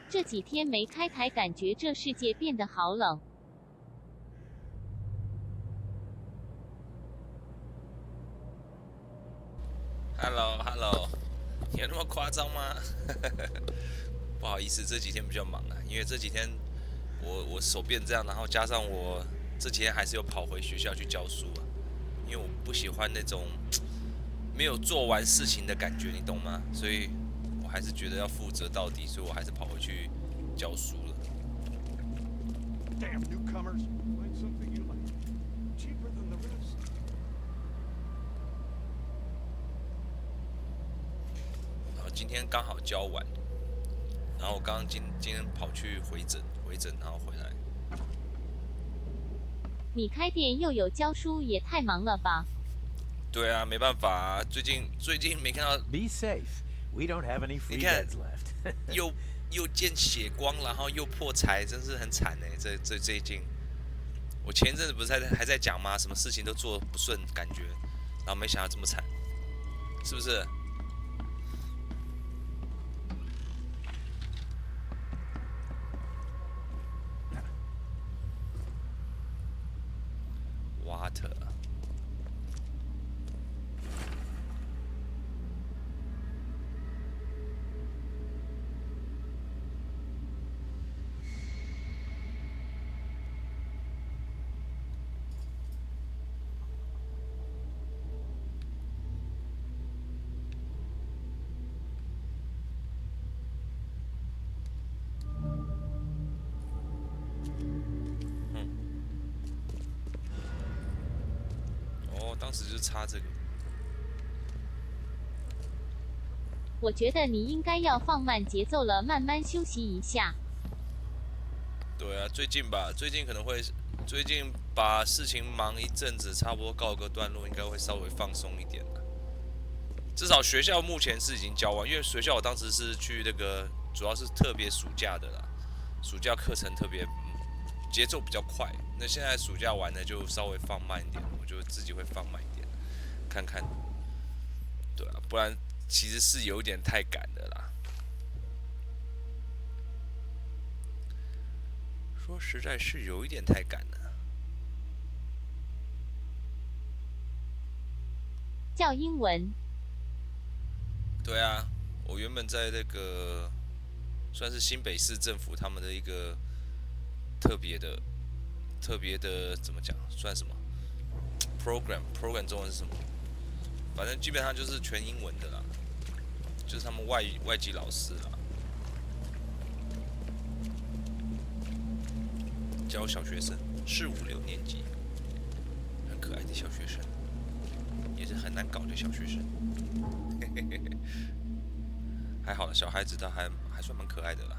这几天没开台，感觉这世界变得好冷。Hello， 有那么夸张吗？不好意思，这几天比较忙啊，因为这几天我手变这样，然后加上我这几天还是有跑回学校去教书啊，因为我不喜欢那种没有做完事情的感觉，你懂吗？所以我还是觉得要负责到底，所以我还是跑回去教书了。Damn newcomers! Find something you like. Cheaper than the rest. 然后今天刚好教完，然后我刚刚今天跑去回诊，然后回来。你开店又有教书，也太忙了吧？对啊，没办法啊，最近没看到。Be safe. We don't have any free 你看 beds left. 又见血光，然后又破财，真是很惨哎！最近，我前一阵子不是还在讲吗？什么事情都做不顺，感觉，然后没想到这么惨，是不是？Water。哦，当时就差这个。我觉得你应该要放慢节奏了，慢慢休息一下。对啊，最近可能会，最近把事情忙一阵子，差不多告个段落，应该会稍微放松一点了。至少学校目前是已经教完，因为学校我当时是去那个，主要是特别暑假的啦，暑假课程特别节奏比较快。那现在暑假完了就稍微放慢一点，我就自己会放慢一点，看看，对啊，不然其实是有点太赶的啦。说实在是有一点太赶了。教英文。对啊，我原本在那个算是新北市政府他们的一个特别的怎么讲，算什么 program 中文是什么？反正基本上就是全英文的啦，就是他们外籍老师啦，教小学生4、5、6年级，很可爱的小学生，也是很难搞的小学生。嘿嘿嘿嘿，还好了，小孩子他还算蛮可爱的啦。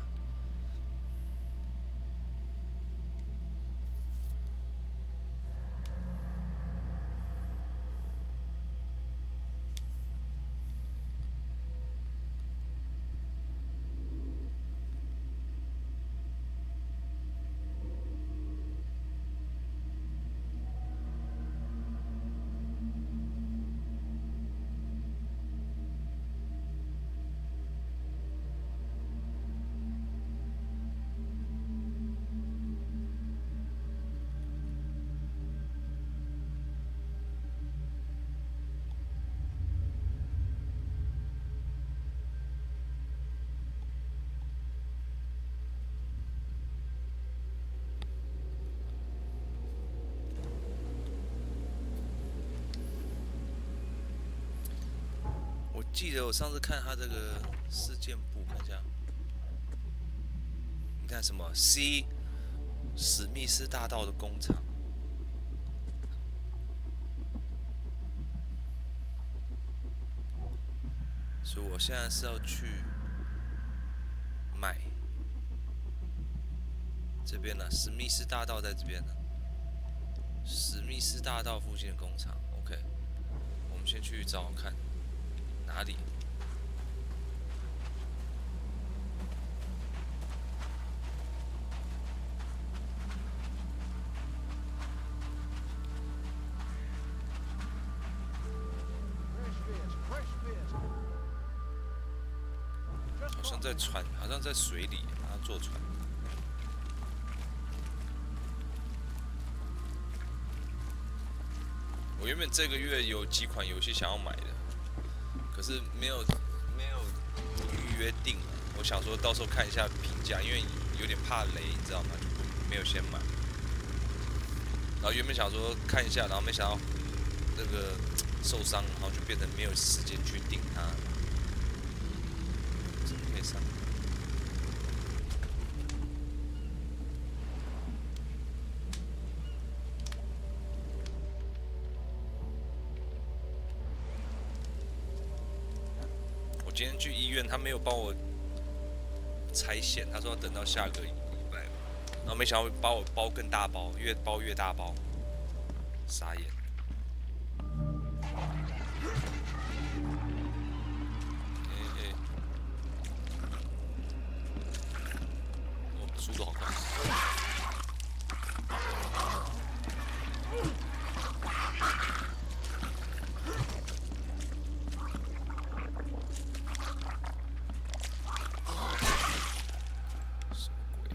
记得我上次看他这个事件簿，看一下，你看什么 C 史密斯大道的工厂，所以我现在是要去买这边呢，史密斯大道在这边呢，史密斯大道附近的工厂 ，OK， 我们先去找找看哪里。好像在船，好像在水里，好像坐船。我原本这个月有几款游戏想要买的，可是没有预约定。我想说到时候看一下评价，因为有点怕雷，你知道吗？就没有先买。然后原本想说看一下，然后没想到那个受伤，然后就变成没有时间去订它。怎么可以上？我今天去医院，他没有帮我拆线，他说要等到下个礼拜，然后没想到把我包更大包，越包越大包，傻眼。速度好快！什么鬼？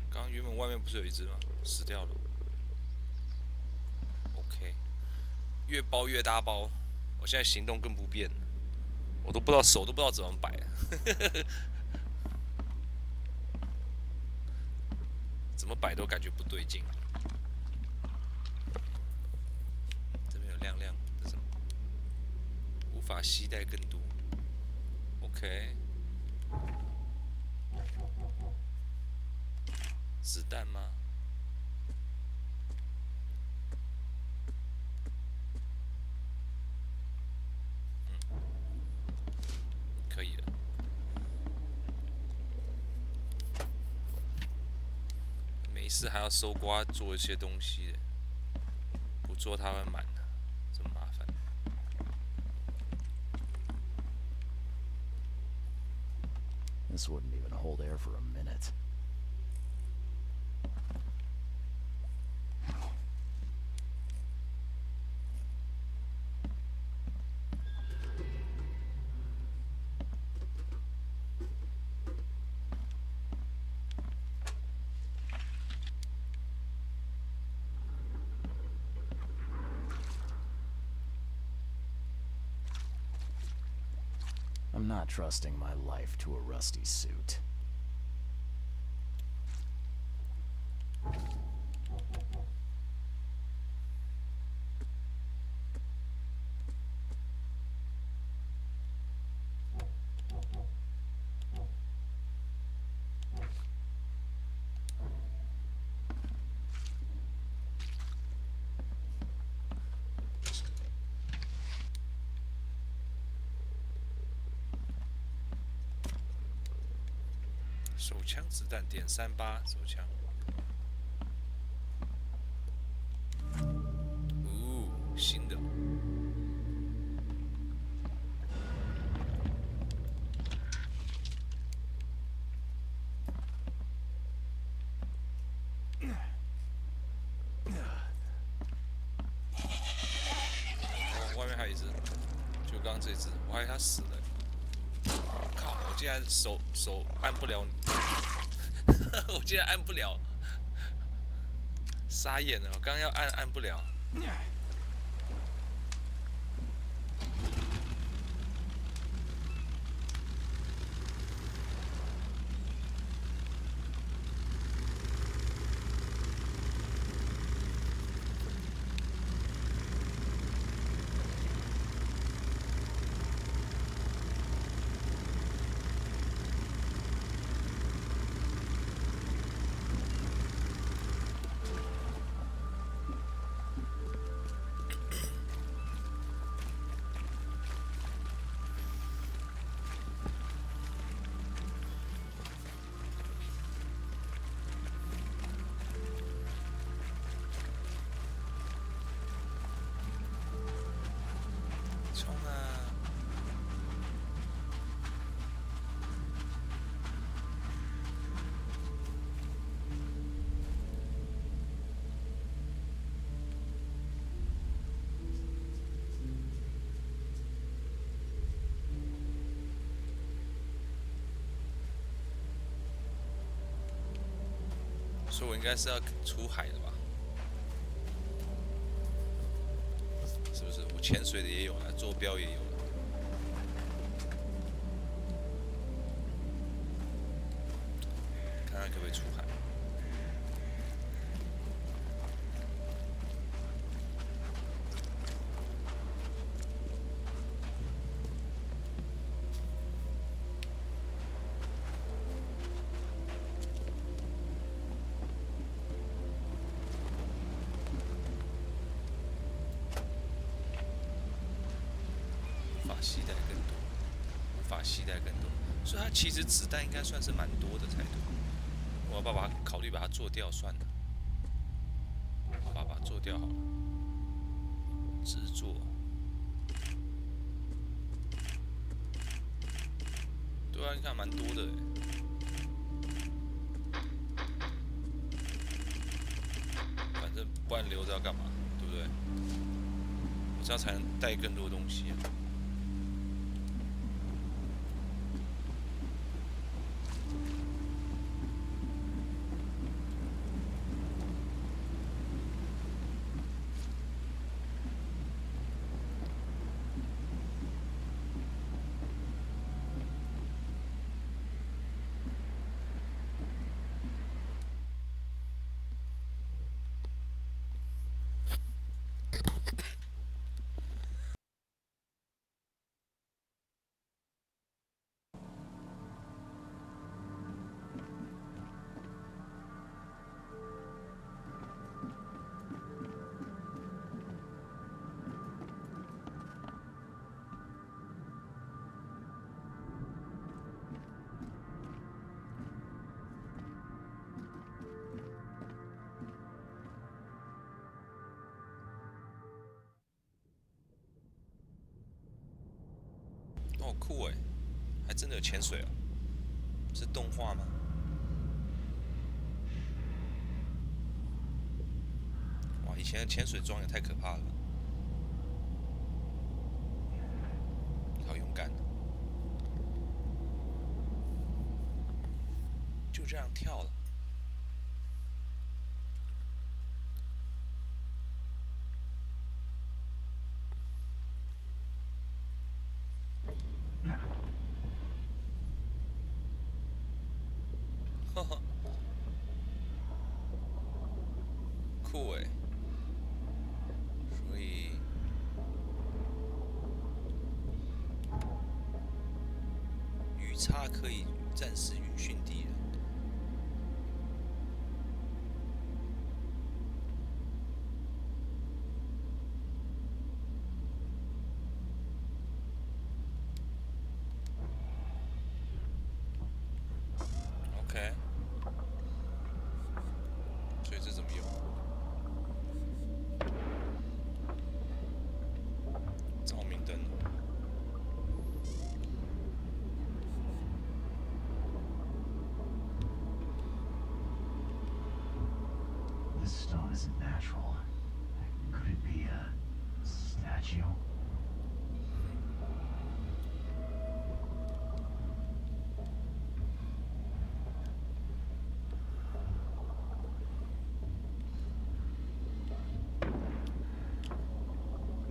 刚刚原本外面不是有一只吗？死掉了。OK， 越包越大包，我现在行动更不便，我都不知道手都不知道怎么摆。怎么摆都感觉不对劲。这边有亮亮，这是什么？无法携带更多。OK。子弹吗？可以了。没事还要搜刮做一些东西的，不做它会满的，真麻烦。This wouldn't even hold air for a minute. I'm not trusting my life to a rusty suit. 手枪子弹点38，手枪。新的。哦，外面还有一只，就刚刚这只，我还以为它死了。靠！我竟然手按不了，我竟然按不了，傻眼了！我刚刚要按不了。所以我应该是要出海的吧？是不是？我潜水的也有了，坐标也有了。看看可不可以出海。携带更多，无法携带更多，所以它其实子弹应该算是蛮多的才对。我要考虑把它做掉算了，把它做掉好了。制作，对啊，你看蛮多的哎。反正不然留着要干嘛？对不对？我这样才能带更多东西啊。哦，酷哎，还真的有潜水啊！是动画吗？哇，以前的潜水装也太可怕了吧！好勇敢，就这样跳了。哈哈，酷哎！所以鱼叉可以暂时晕眩敌人。OK， 所以这怎么用？照明灯。This stone isn't natural. Could it be a statue? .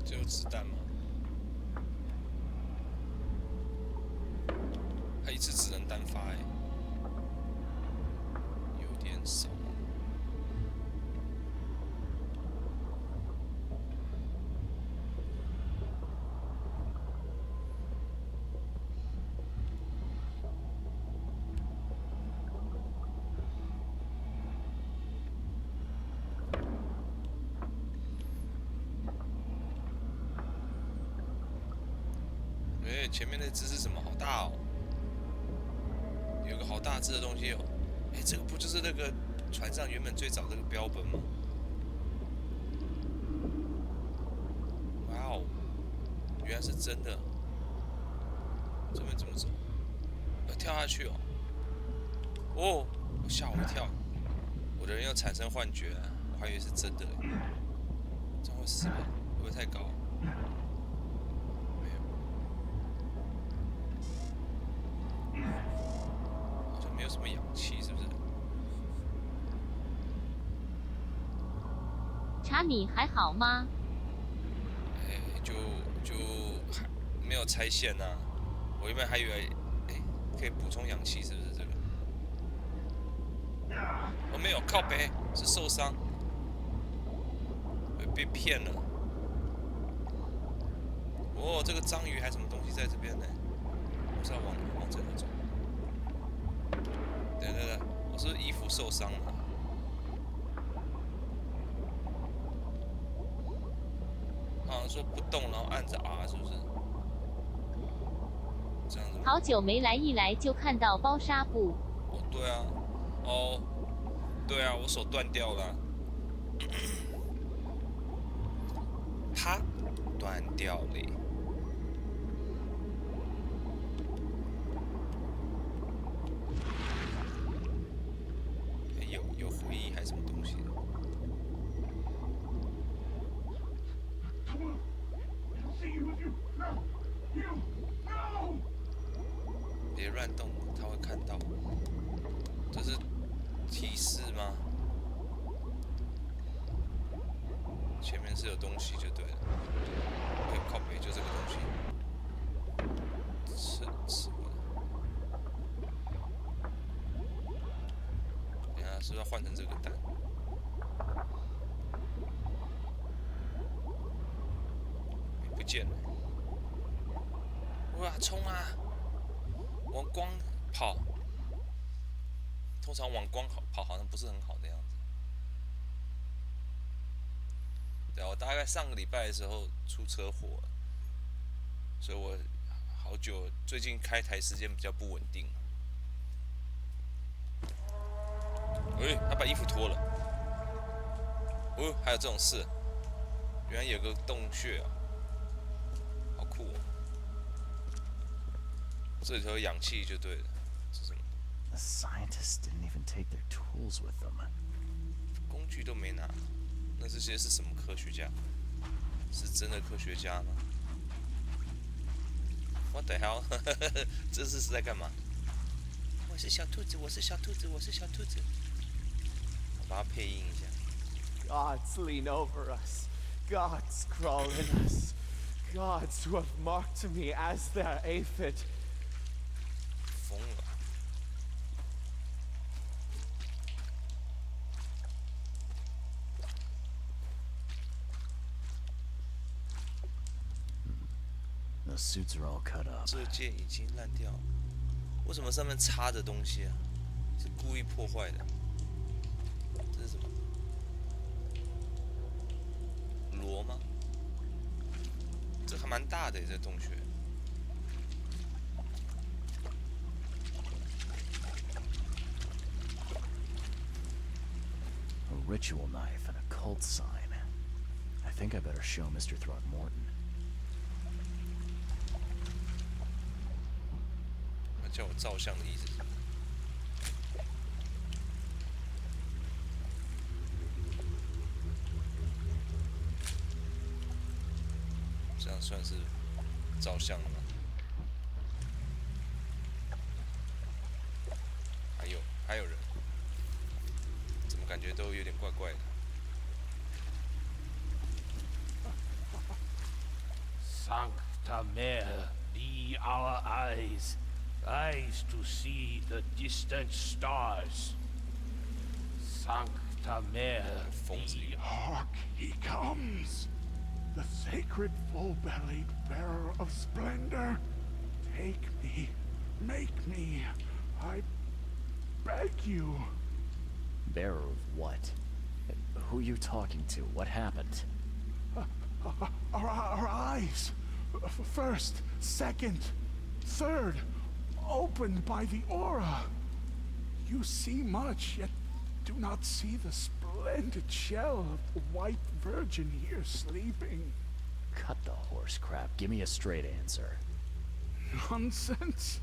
只有子弹吗？它一次只能单发哎，有点少。哎，前面那只是什么？好大哦！有个好大只的东西哦。哎，这个不就是那个船上原本最早那个标本吗？哇哦，原来是真的。这边怎么走？要跳下去哦！哦，吓我一跳！我的人又产生幻觉了，我还以为是真的嘞。这样会死吗？会不会太高？好像没有什么氧气，是不是？茶米还好吗？哎，就还没有拆线呐、我原本还以为，哎，可以补充氧气，是不是这个？我没有，靠北是受伤，被骗了。哦，这个章鱼还什么东西在这边呢？我是要往这里走。对，我是不是衣服受伤了？好像说不动，然后按着 R， 是不是？这样子吗？好久没来，一来就看到包纱布。哦，对啊，哦，对啊，我手断掉了，啪，断掉了。有回忆还是什么东西的？别乱动，他会看到。这是提示吗？前面是有东西就对了。对，靠北就这个东西。吃过的。等一下是不是要换成这个蛋？不见了。哇，冲啊！往光跑。通常往光跑好像不是很好的样子。对啊，我大概上个礼拜的时候出车祸了，所以我好久最近开台时间比较不稳定。他把衣服脱了。还有这种事，原来有个洞穴啊，好酷哦！这里头有氧气就对了。这是什么？ The scientists didn't even take their tools with them. 工具都没拿，那这些是什么科学家？是真的科学家吗？What the hell？ 这是在干嘛？我是小兔子，我是小兔子，我是小兔子。我把它配音一下。Gods lean over us. Gods crawl in us. Gods who have marked me as their aphid. 疯了。The suits are all cut up. 这件已经烂掉，为什么上面插着东西啊？是故意破坏的？这是什么？螺吗？这还蛮大的这洞穴。A ritual knife and a cult sign. I think I better show Mr. Throckmorton. 那叫我照相的意思是什么？这样算是照相了吗？还有人，怎么感觉都有点怪怪的？ Sancta Mare, be our eyes, eyes to see the distant stars. Sancta Mare, be... Hark, he comes! The sacred full-bellied bearer of splendor. Take me, make me, I beg you. Bearer of what? Who are you talking to? What happened? Our eyes, first, second, third, opened by the aura. You see much, yet do not see the splendid shell of the white virgin here sleeping. Cut the horse crap. Give me a straight answer. Nonsense.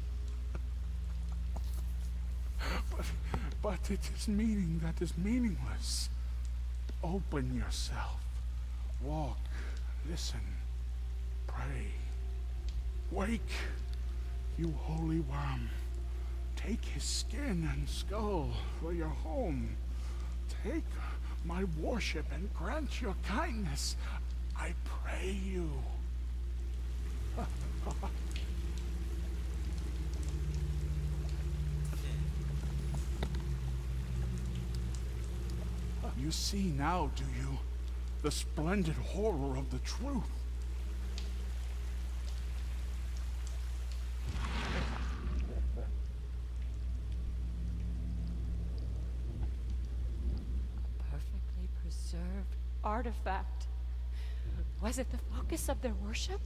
But it is meaning that is meaningless. Open yourself. Walk, listen, pray. Wake, you holy worm. Take his skin and skull for your home. Take my worship and grant your kindness. I pray you. You see now, do you? The splendid horror of the truth. Perfectly preserved artifact. Was it the focus of their worship?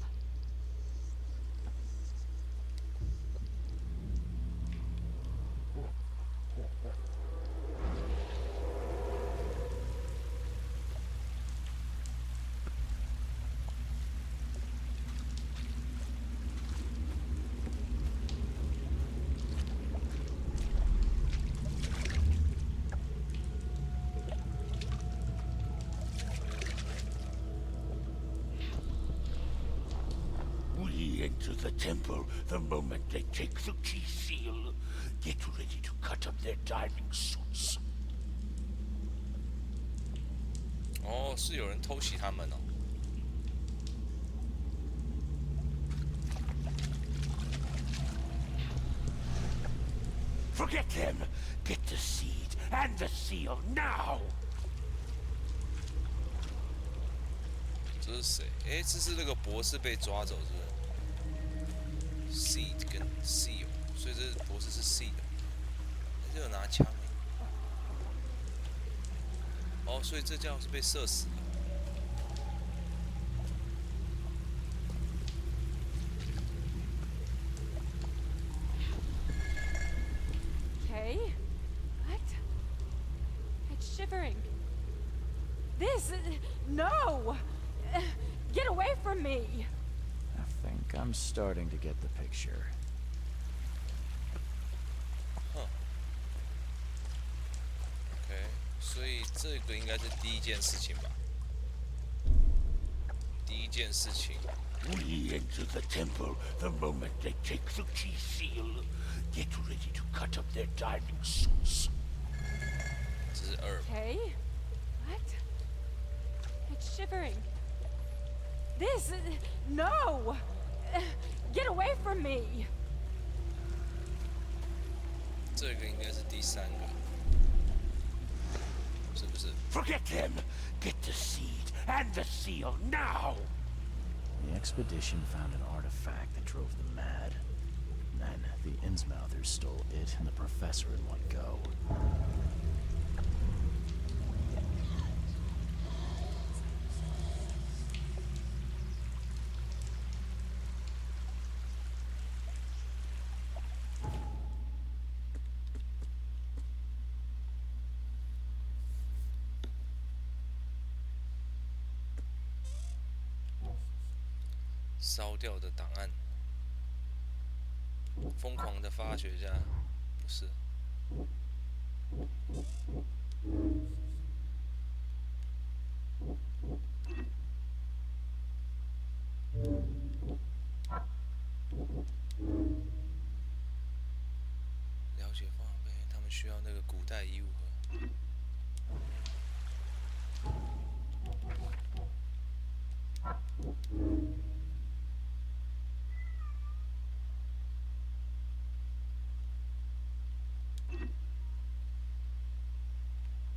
We enter the temple the moment they take the key seal. Get ready to cut up their diving suits. 哦，是有人偷袭他们哦。Forget them. Get the seed and the seal now. 这是谁？哎，这是那个博士被抓走，是不是 ？Seed 跟 seal， 所以这博士是 seed。这有拿枪哎。哦，所以这家伙是被射死的。Okay. What? It's shivering. This... No! Get away from me! I think I'm starting to get the picture. OK， 所以这个应该是第一件事情吧？第一件事情。We enter the temple the moment they take the key seal. Get ready to cut up their diving suits. 这是2。Okay. What? It's shivering. This... No! Get away from me! 这个应该是第3个，是不是？ Forget them. Get the seed and the seal now. The expedition found an artifact that drove them mad. Then the Innsmouthers stole it and the professor in one go. 烧掉的档案，疯狂的发掘家，不是。了解方法呗，他们需要那个古代遗物盒。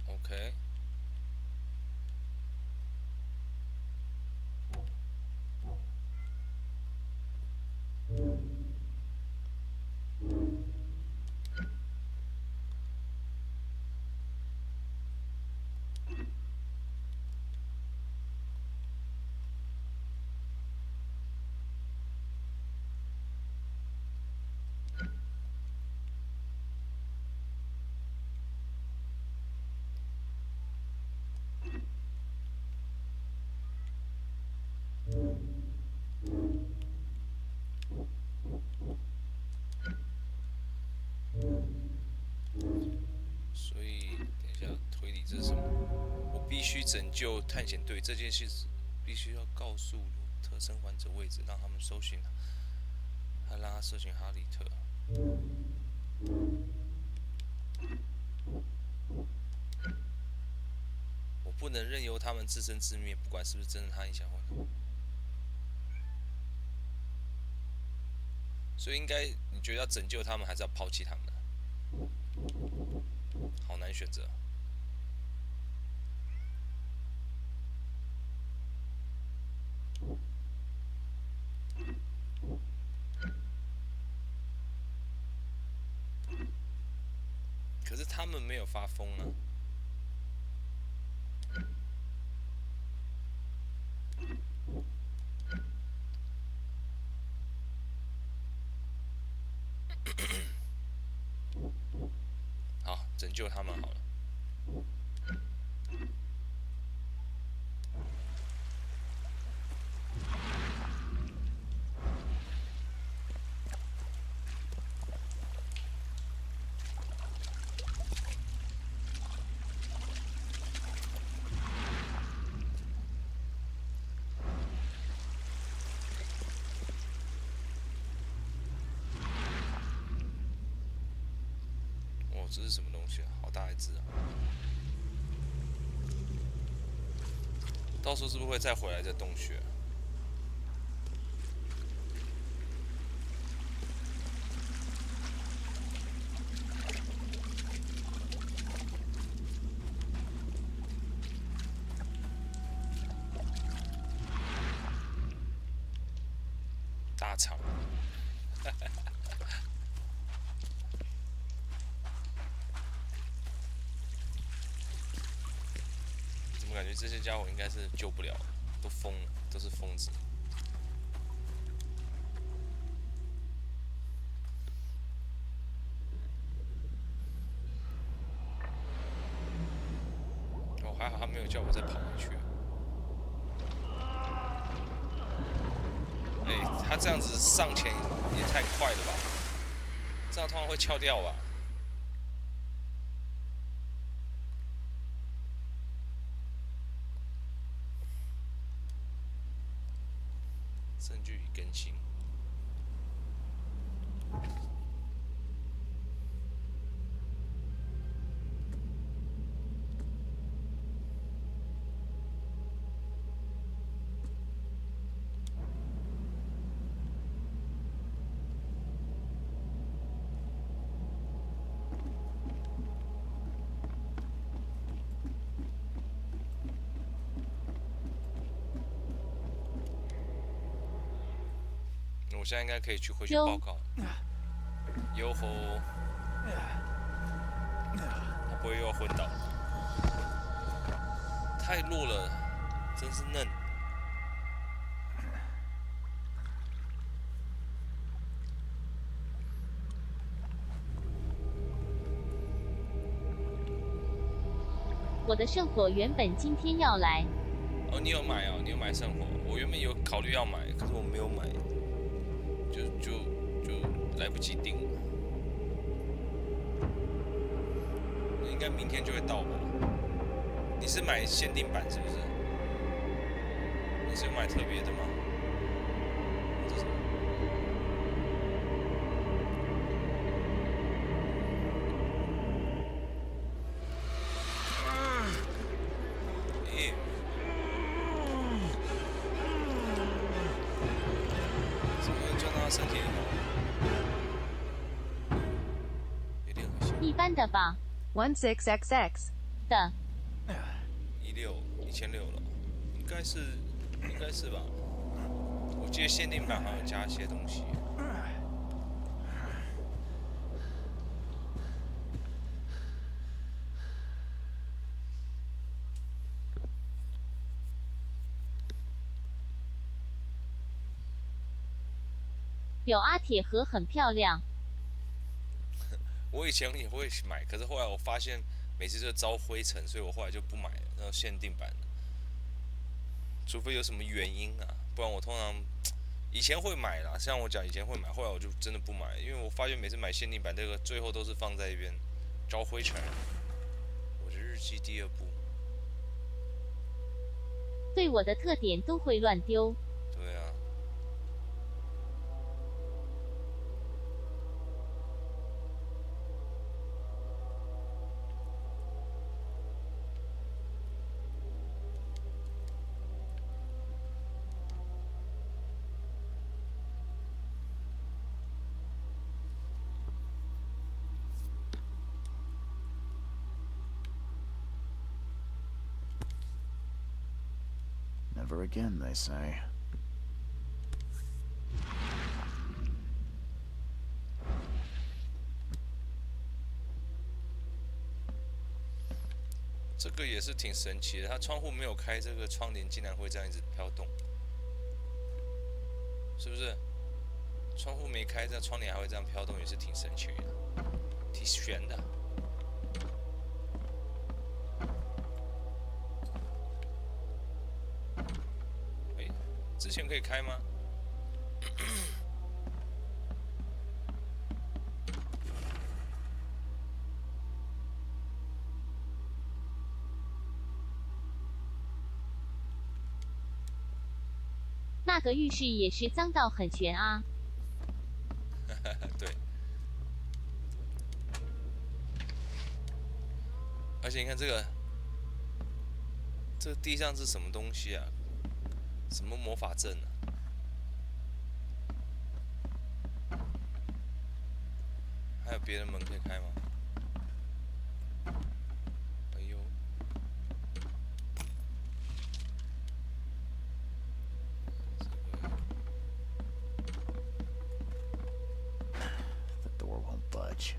OK。所以，等一下，推理这是什么？我必须拯救探险队，这件事必须要告诉特生还者位置，让他们搜寻，还让他搜寻哈利特。不能任由他们自生自灭，不管是不是真的他影响会。所以应该你觉得要拯救他们，还是要抛弃他们？好难选择。可是他们没有发疯啊。好，拯救他们好了。哦，这是什么东西啊？好大一只啊！到时候是不是会再回来这洞穴？大场。怎么感觉这些家伙应该是救不了，都疯了，都是疯子。哦，还好他没有叫我再跑回去。哎，他这样子上前也太快了吧？这样通常会翘掉吧？证据已更新。我现在应该可以回去报告。哟吼！他不会又要昏倒？太弱了，真是嫩。我的圣火原本今天要来。哦，你有买哦？你有买圣火？我原本有考虑要买，可是我没有买，就来不及订了。应该明天就会到吧？你是买限定版是不是？你是有买特别的吗？这是怎么会撞到他身体里头？有点恶心。一般的吧。16XX 的。1600了，应该是吧？我记得限定版好像加一些东西。有阿铁盒很漂亮。我以前也会买，可是后来我发现每次就招灰尘，所以我后来就不买了那种限定版的。除非有什么原因啊，不然我通常以前会买啦。像我讲以前会买，后来我就真的不买，因为我发现每次买限定版这个最后都是放在一边招灰尘。我的日记第2部。对我的特点都会乱丢。对啊。Never again, they say. 这个也是挺神奇的，它窗户没有开，这个窗帘竟然会这样一直飘动，是不是？窗户没开，这窗帘还会这样飘动，也是挺神奇的，挺悬的。哎，之前可以开吗？那个浴室也是脏到很悬啊！对。而且你看这个地上是什么东西啊？什么魔法阵啊？还有别的门可以开吗？哎呦！ The door won't budge.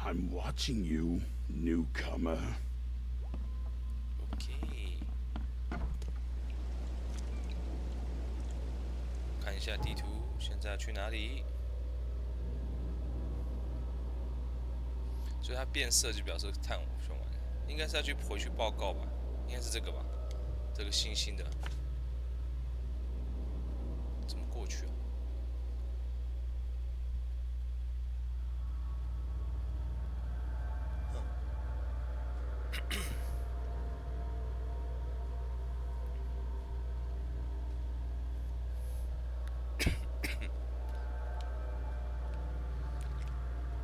I'm watching you, newcomer. OK， 看一下地图，现在去哪里？所以它变色就表示探武凶完，应该是要回去报告吧？应该是这个吧？这个星星的，怎么过去啊？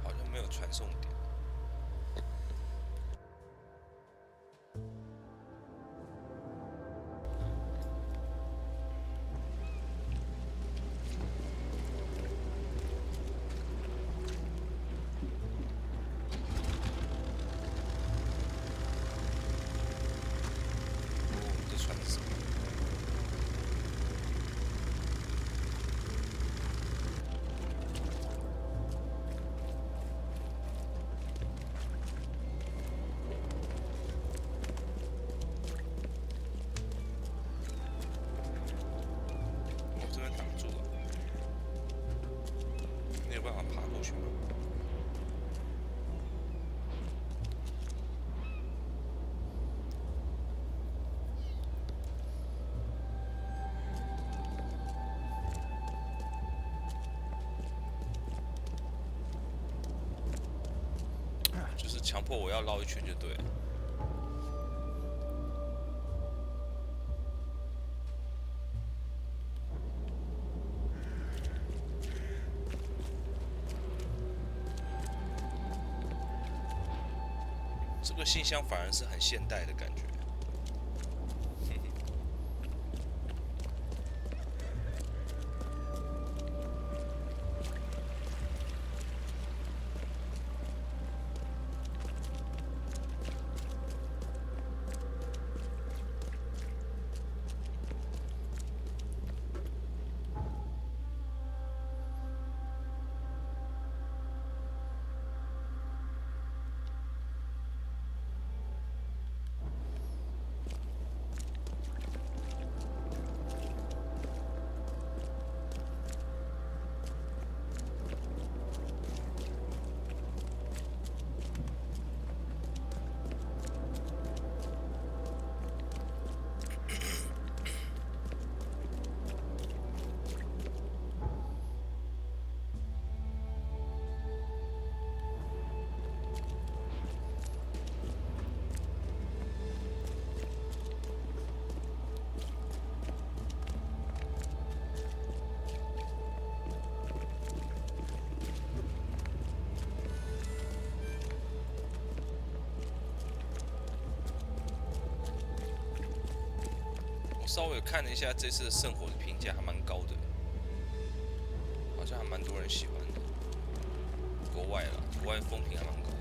好像没有传送点。 这船是什么？我这边挡住了，没有办法爬过去吗？ 就是强迫我要绕一圈就对了。这个信箱反而是很现代的感觉。稍微看了一下这次的圣火的评价，还蛮高的，好像还蛮多人喜欢的。国外啦，国外风评还蛮高的。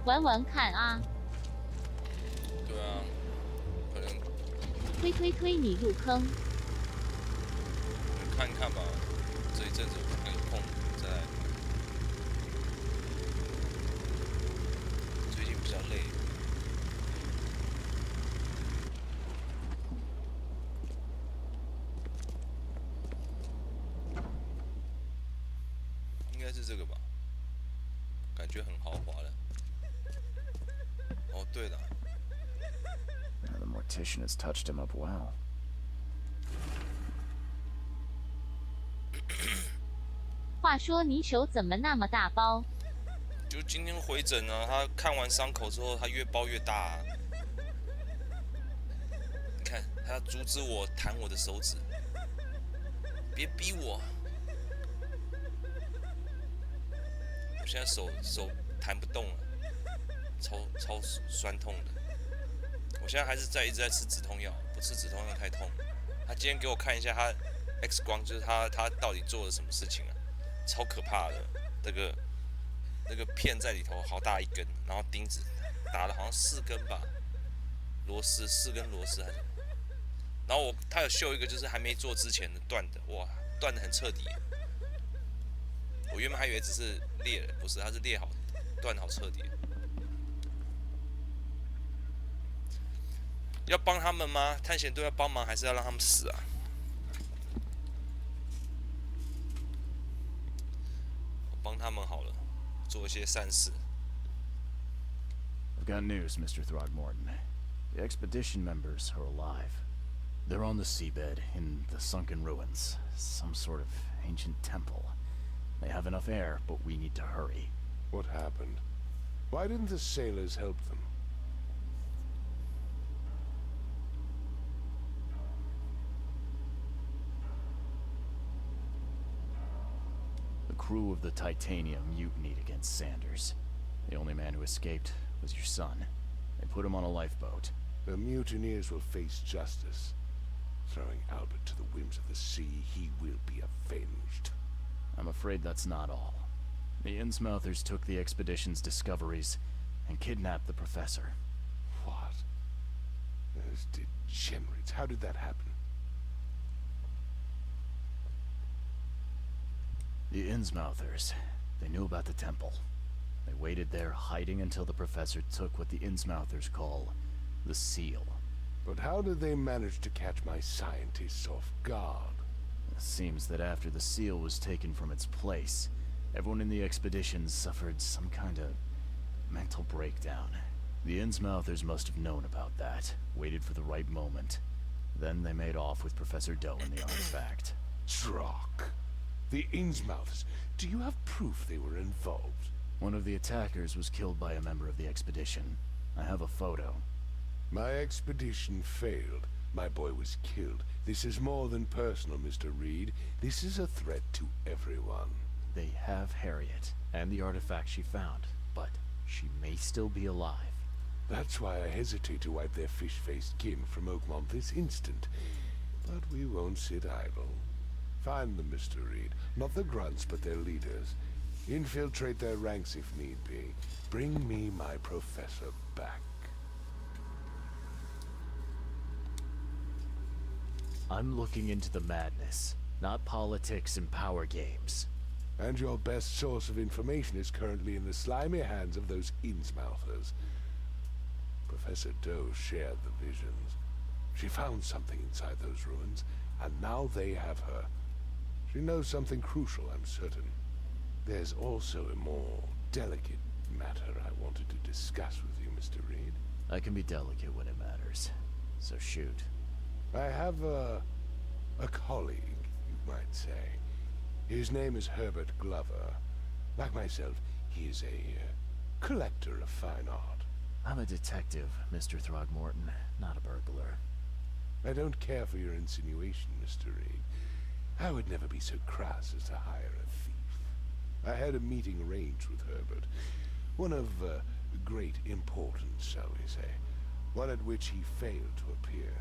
玩玩看啊，对啊，可能推你入坑。看一看吧，这一阵子我有空再来。最近比较累。应该是这个吧，感觉很豪华的。哦，对了， Now the mortician has touched him up well. 话说你手怎么那么大包？就今天回诊啊，他看完伤口之后，他越包越大啊。你看，他要阻止我弹我的手指，别逼我。我现在手弹不动了，超酸痛的。我现在还是一直在吃止痛药，不吃止痛药太痛。他今天给我看一下他 X 光，就是他到底做了什么事情啊？超可怕的，那个片在里头好大一根，然后钉子打了好像4根吧，4根螺丝还是什么。然后他有秀一个就是还没做之前的断的，哇，断的很彻底。我原本还以为只是裂了，不是，它是裂好，断好彻底。要帮他们吗？探险队要帮忙，还是要让他们死啊？我帮他们好了，做一些善事。 I've got news, Mr. Throgmorton. The expedition members are alive. They're on the seabed in the sunken ruins, some sort of ancient temple. They have enough air, but we need to hurry. What happened? Why didn't the sailors help them? The crew of the Titanium mutinied against Sanders. The only man who escaped was your son. They put him on a lifeboat. The mutineers will face justice. Throwing Albert to the whims of the sea, he will be avenged. I'm afraid that's not all. The Innsmouthers took the expedition's discoveries and kidnapped the professor. What? Those degenerates. How did that happen? The Innsmouthers. They knew about the temple. They waited there, hiding until the professor took what the Innsmouthers call the seal. But how did they manage to catch my scientists off guard? It seems that after the seal was taken from its place, everyone in the expedition suffered some kind of mental breakdown. The Innsmouthers must have known about that, waited for the right moment. Then they made off with Professor Doe and the artifact. Drock. The Innsmouthers. Do you have proof they were involved? One of the attackers was killed by a member of the expedition. I have a photo. My expedition failed. My boy was killed. This is more than personal, Mr. Reed. This is a threat to everyone. They have Harriet, and the artifact she found, but she may still be alive. That's why I hesitate to wipe their fish-faced kin from Oakmont this instant. But we won't sit idle. Find them, Mr. Reed. Not the grunts, but their leaders. Infiltrate their ranks if need be. Bring me my professor back. I'm looking into the madness, not politics and power games. And your best source of information is currently in the slimy hands of those Innsmouthers. Professor Doe shared the visions. She found something inside those ruins, and now they have her. She knows something crucial, I'm certain. There's also a more delicate matter I wanted to discuss with you, Mr. Reed. I can be delicate when it matters, so shoot. I have a colleague, you might say. His name is Herbert Glover. Like myself, he is a collector of fine art. I'm a detective, Mr. Throgmorton, not a burglar. I don't care for your insinuation, Mr. Reed. I would never be so crass as to hire a thief. I had a meeting arranged with Herbert, one of great importance, shall we say, one at which he failed to appear.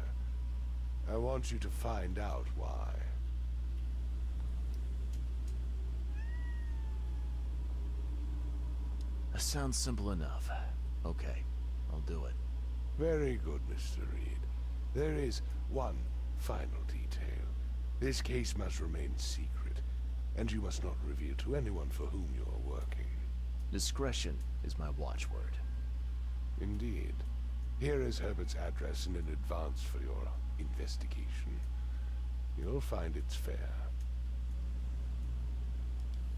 I want you to find out why. That sounds simple enough. Okay, I'll do it. Very good, Mr. Reed. There is one final detail. This case must remain secret, and you must not reveal to anyone for whom you are working. Discretion is my watchword. Indeed. Here is Herbert's address and in advance for your investigation. You'll find it's fair.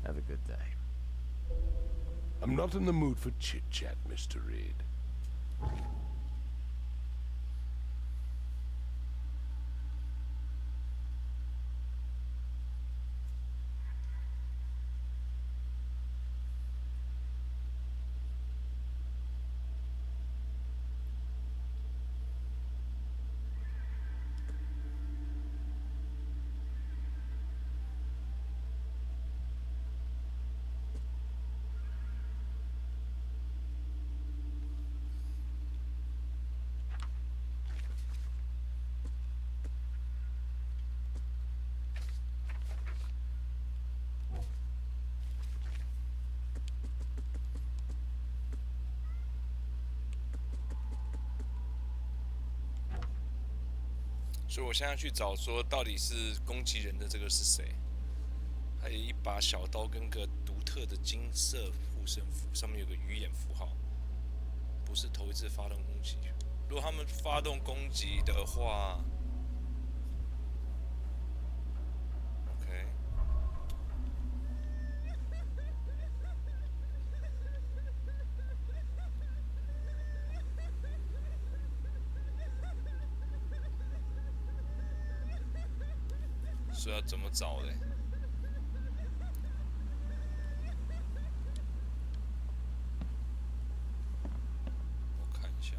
Have a good day. I'm not in the mood for chit-chat, Mr. Reed.所以我现在去找说到底是攻击人的这个是谁，还有一把小刀跟个独特的金色护身符，上面有个鱼眼符号，不是头一次发动攻击。如果他们发动攻击的话 ，OK。所以要怎么找嘞？我看一下。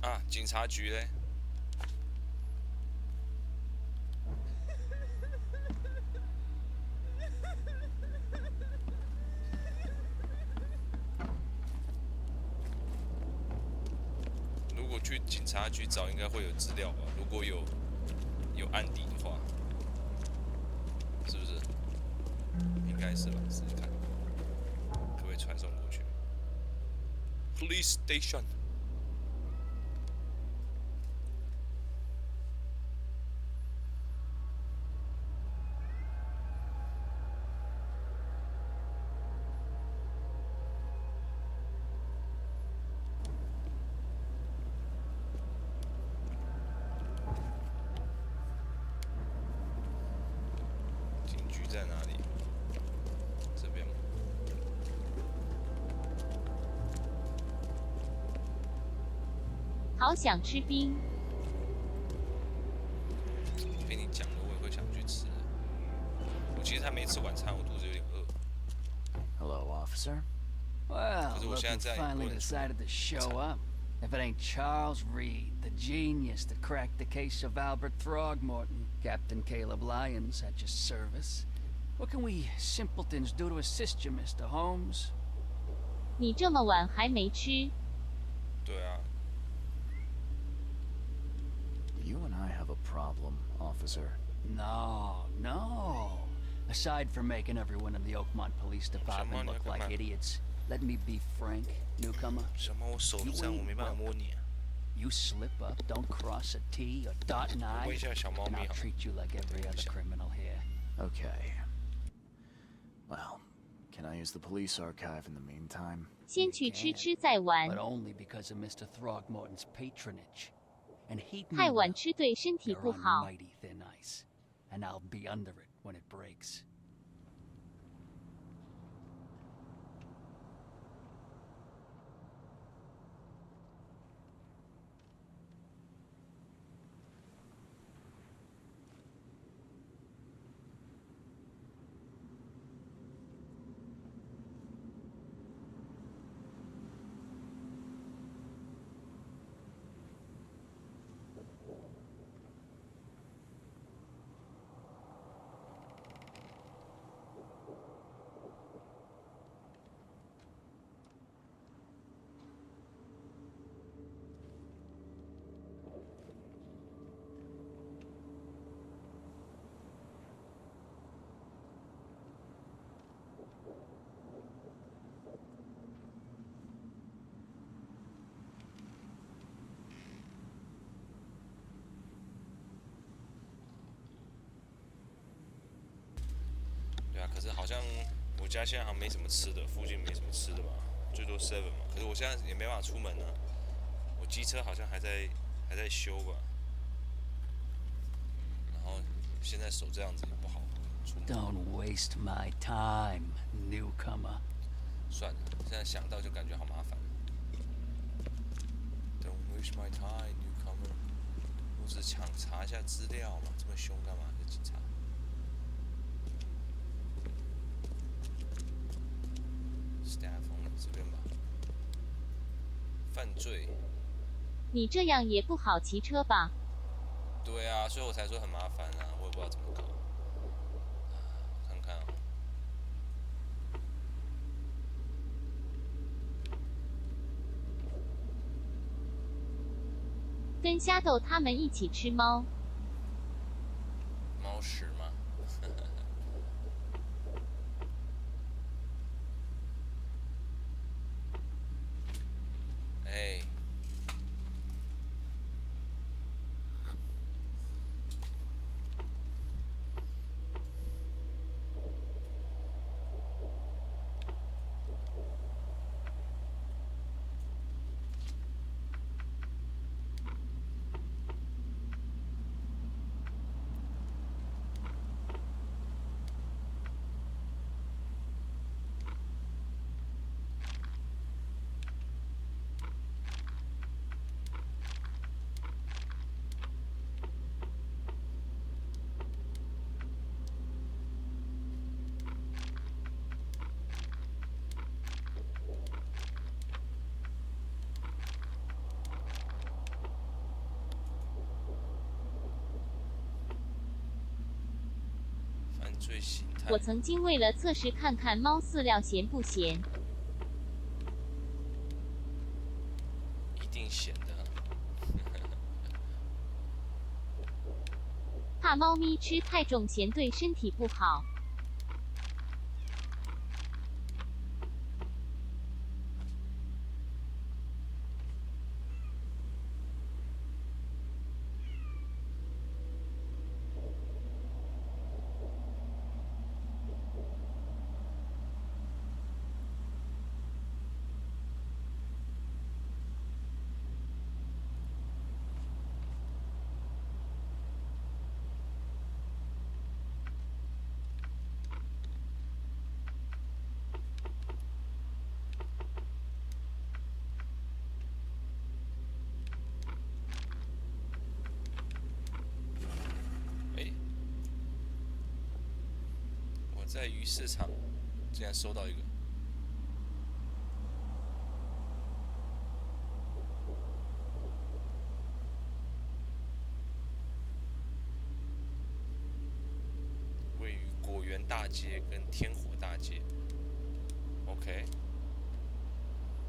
啊，警察局嘞？如果去警察局找，应该会有资料吧？如果有案底的话，是不是？应该是吧，试试看，可不可以传送过去 ？Police station。在哪里？这边吗？好想吃冰。被你讲了，我也会想去吃。我其实还没吃晚餐，我肚子有点饿。Hello, officer. Well, 可是我 look 现 who 在在 finally 不能出 decided to show up. If it ain't Charles Reed, the genius that cracked the case of Albert Throgmorton, Captain Caleb Lyons at your service. What can we simpletons do to assist you, Mr. Holmes? 你这么晚还没吃？对啊。You and I have a problem, officer. No, no. Aside from making everyone in the Oakmont Police Department look like idiots, let me be frank, newcomer. 什么？我手上我没办法摸你。You slip up, don't cross a T or dot an I, 问一下小猫 and 咪 I'll 好。 treat you like every other criminal here. Okay. Well, can I use the police archive in the meantime? 先去吃吃再玩 But。only because of Mr. Throgmorton's patronage. And heed me 太 well, 晚吃对身体 you're 不 on 好。 mighty thin ice, and I'll be under it when it breaks. 像我家现在好像没什么吃的，附近没什么吃的吧，最多 Seven 嘛。可是我现在也没办法出门啊，我机车好像还在修吧。然后现在手这样子也不好出门。Don't waste my time, newcomer. 算了，现在想到就感觉好麻烦。Don't waste my time, newcomer. 我只是想查一下资料嘛，这么凶干嘛？这警察。Staff only 这边吧。犯罪。你这样也不好骑车吧？对啊，所以我才说很麻烦啊，我也不知道怎么搞。看看啊。跟虾豆他们一起吃猫。猫屎吗？哎。罪形态。我曾经为了测试看看猫饲料咸不咸，一定咸的。怕猫咪吃太重咸对身体不好。在鱼市场竟然收到一个，位于果园大街跟天火大街。OK，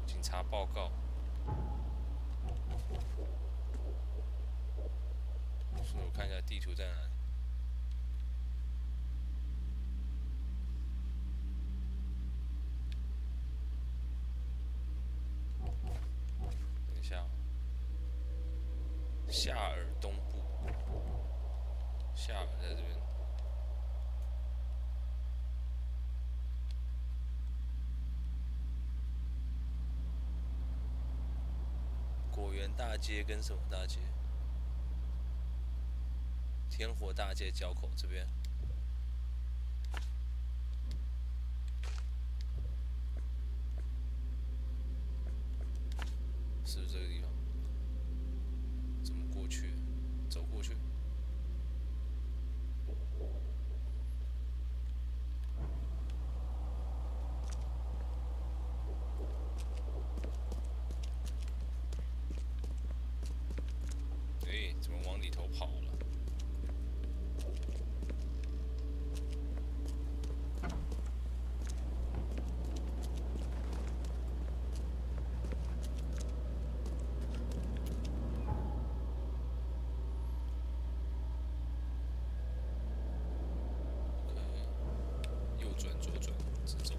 警察报告。所以我看一下地图在哪里。夏尔东部，夏尔在这边。果园大街跟什么大街？天火大街交口这边。是不是这个地方？怎么过去？走过去。怎么往里头跑了？右转、左转，直走。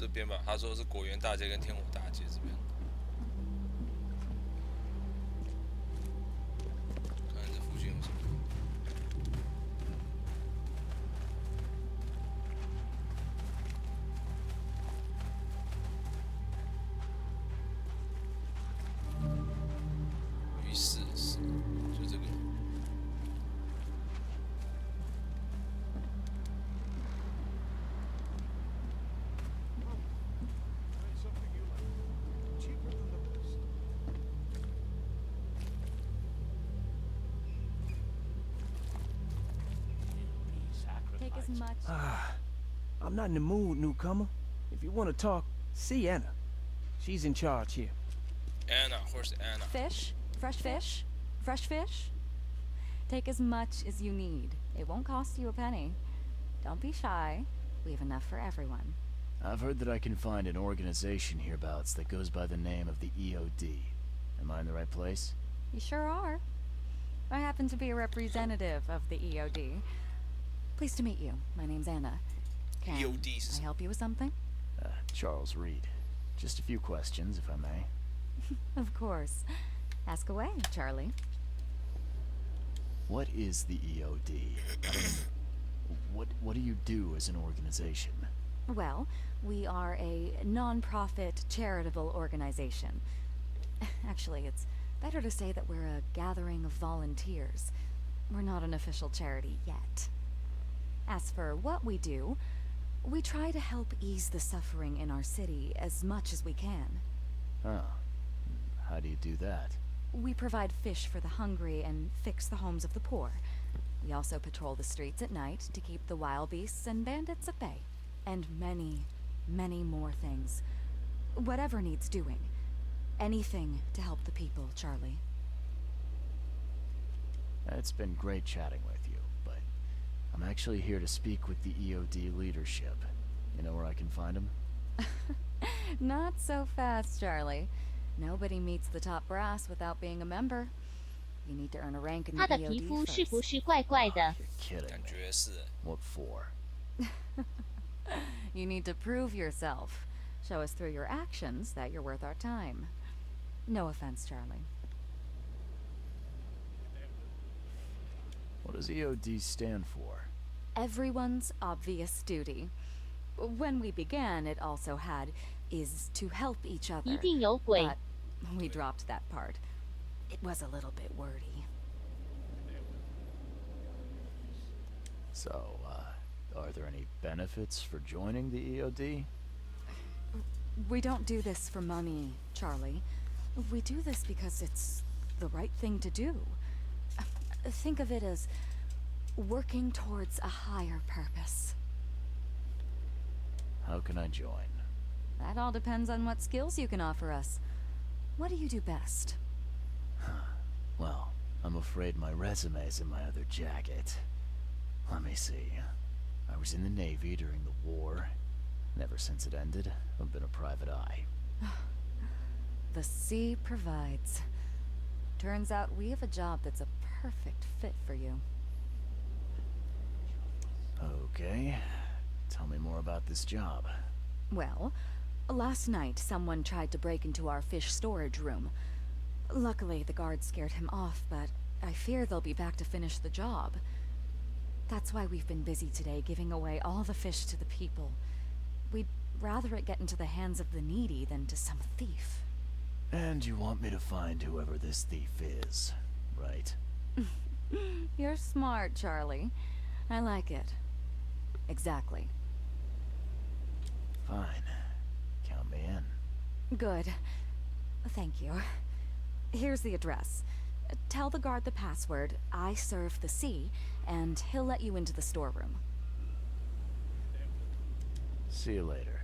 这边吧，他说是果园大街跟天火大街这边。看这附近有什么。于是就这个。Take as much. I'm not in the mood, newcomer. If you want to talk, see Anna. She's in charge here. Anna, where's Anna? Fish? Fresh fish? Fresh fish? Take as much as you need. It won't cost you a penny. Don't be shy. We have enough for everyone. I've heard that I can find an organization hereabouts that goes by the name of the EOD. Am I in the right place? You sure are. I happen to be a representative of the EOD. Pleased to meet you. My name's Anna. Can EODs. I help you with something? Charles Reed. Just a few questions, if I may. Of course. Ask away, Charlie. What is the EOD? What do you do as an organization? Well, we are a non-profit charitable organization. Actually, it's better to say that we're a gathering of volunteers. We're not an official charity yet. As for what we do, we try to help ease the suffering in our city as much as we can. Oh. How do you do that? We provide fish for the hungry and fix the homes of the poor. We also patrol the streets at night to keep the wild beasts and bandits at bay. And many, many more things. Whatever needs doing. Anything to help the people, Charlie. It's been great chatting with you, but I'm actually here to speak with the EOD leadership. You know where I can find them? Not so fast, Charlie. Nobody meets the top brass without being a member. You need to earn a rank in the 他的皮 EOD 肤是 first. 不是怪怪的？ You're kidding 感 me. 觉是。 What for? You need to prove yourself. Show us through your actions that you're worth our time. No offense, Charlie. What does EOD stand for? Everyone's obvious duty. When we began, it also had is to help each other. 一定有鬼。 But we dropped that part. It was a little bit wordy. So, are there any benefits for joining the EOD? We don't do this for money, Charlie. We do this because it's the right thing to do. Think of it as working towards a higher purpose. How can I join? That all depends on what skills you can offer us. What do you do best? Well, I'm afraid my resume's in my other jacket. Let me see. I was in the Navy during the war. Ever since it ended, I've been a private eye. The sea provides. Turns out we have a job that's a perfect fit for you. Okay. Tell me more about this job. Well, last night someone tried to break into our fish storage room. Luckily, the guards scared him off, but I fear they'll be back to finish the job. That's why we've been busy today, giving away all the fish to the people. We'd rather it get into the hands of the needy than to some thief. And you want me to find whoever this thief is, right? You're smart, Charlie. I like it. Exactly. Fine. Count me in. Good. Thank you. Here's the address. Tell the guard the password, I serve the sea, and he'll let you into the storeroom. See you later.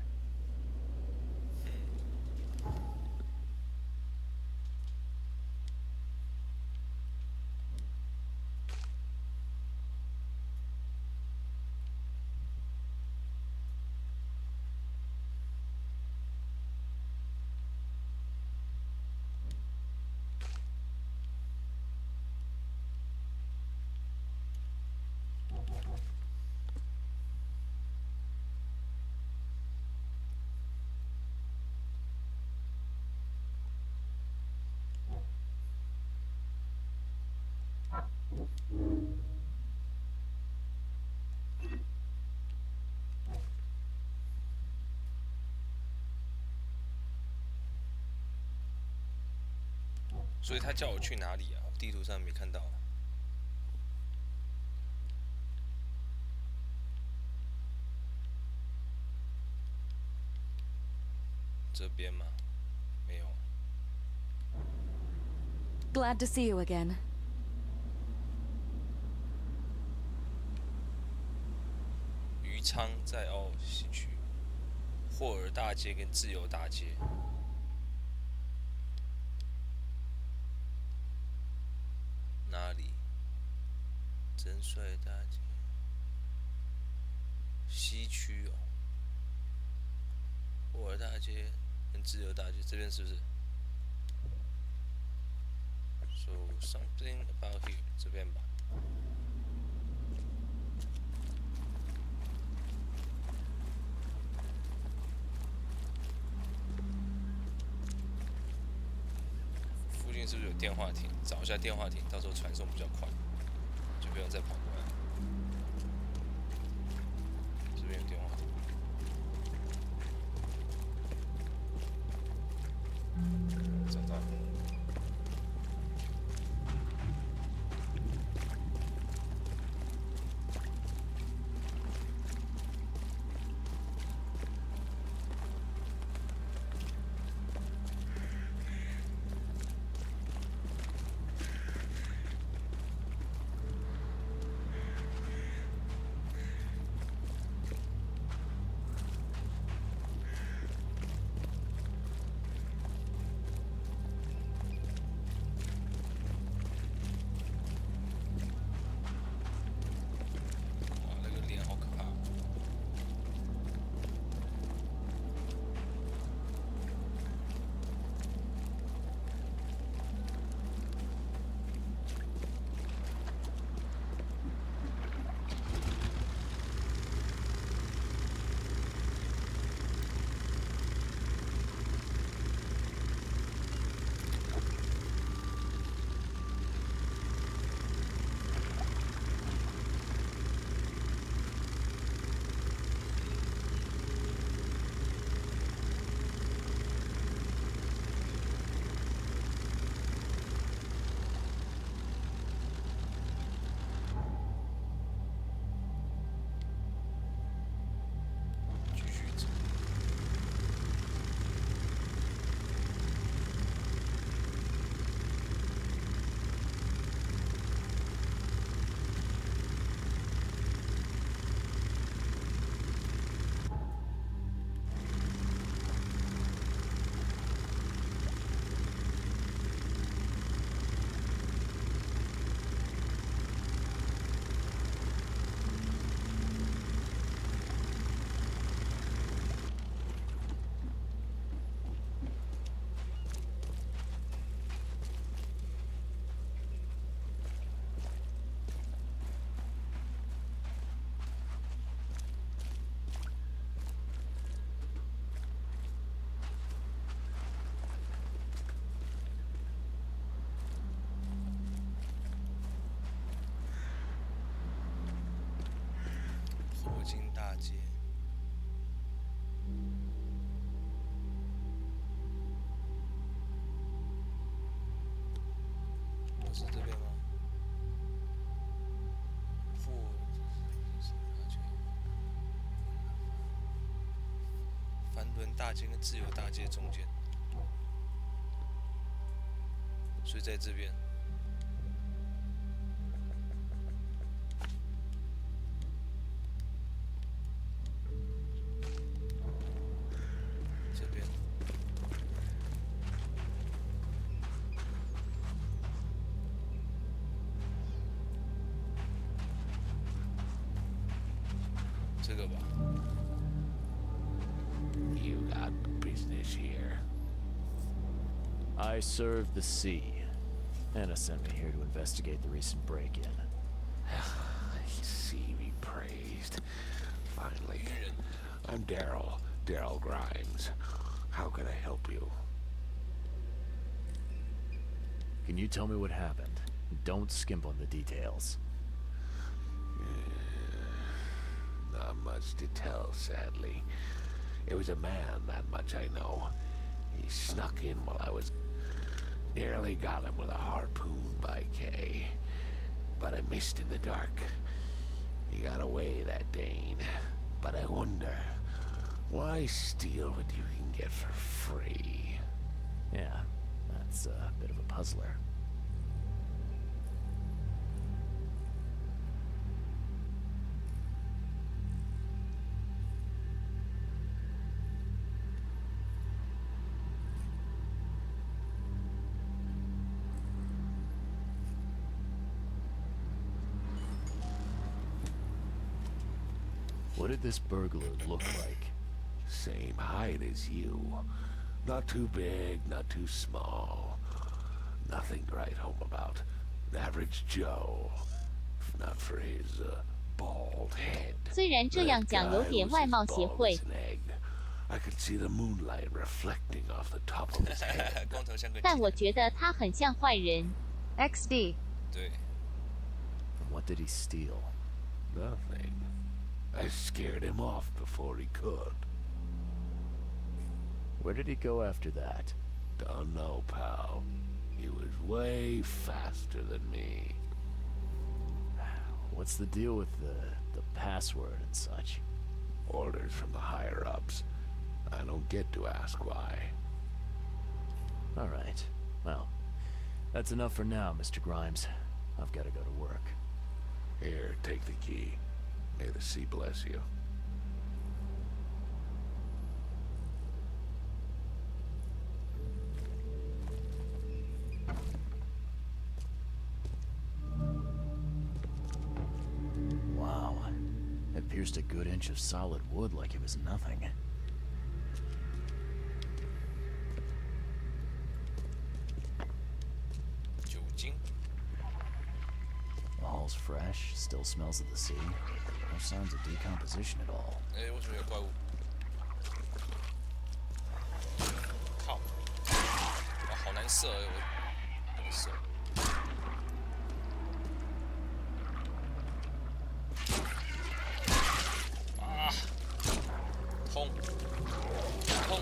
所以他叫我去哪里啊？地图上没看到。这边吗？没有。Glad to see you again. 余昌在西区，霍尔大街跟自由大街。哪里？真帅大街，西区哦。霍尔大街跟自由大街这边是不是 ？So something about here 这边吧。附近是不是有电话亭？找一下电话亭，到时候传送比较快，就不用再跑过来。这边有电话亭。找到了。火金大街。我是这边吗？凡伦大街跟自由大街中间，所以在这边。这个吧。You got business here. I serve the sea. Anna sent me here to investigate the recent break-in. See me praised. Finally. I'm Daryl Grimes. How can I help you? Can you tell me what happened? Don't skimp on the details. Not much to tell, sadly. It was a man, that much I know. He snuck in while I was... Nearly got him with a harpoon by Kay. But I missed in the dark. He got away, that Dane. But I wonder, why steal what you can get for free? Yeah, that's a bit of a puzzler. What did this burglar look like? Same height as you. Not too big, not too small. Nothing to write home about. An average Joe. If not for his, bald head. 虽然这样讲有点外貌协会， I could see the moonlight reflecting off the top of his head. 但我觉得他很像坏人。XD. 对。 What did he steal? Nothing. I scared him off before he could. Where did he go after that? Don't know, pal. He was way faster than me. What's the deal with the password and such? Orders from the higher-ups. I don't get to ask why. All right. Well, that's enough for now, Mr. Grimes. I've got to go to work. Here, take the key. May the sea bless you. Wow. It pierced a good inch of solid wood like it was nothing. The hall's fresh, still smells of the sea. No signs of decomposition at all. 哎，为什么有怪物？靠！哇，好难射哎，我怎么射？啊！痛！痛！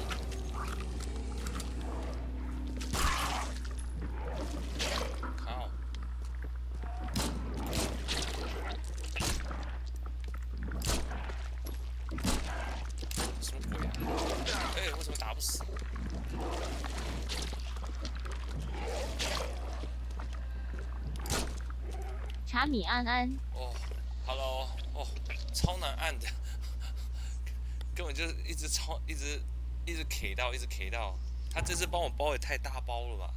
靠！什么鬼啊？哎，为什么打不死？查米安安，哦，Hello，哦，超难按的，根本就是一直 K 到，一直 K 到。他这次帮我包也太大包了吧？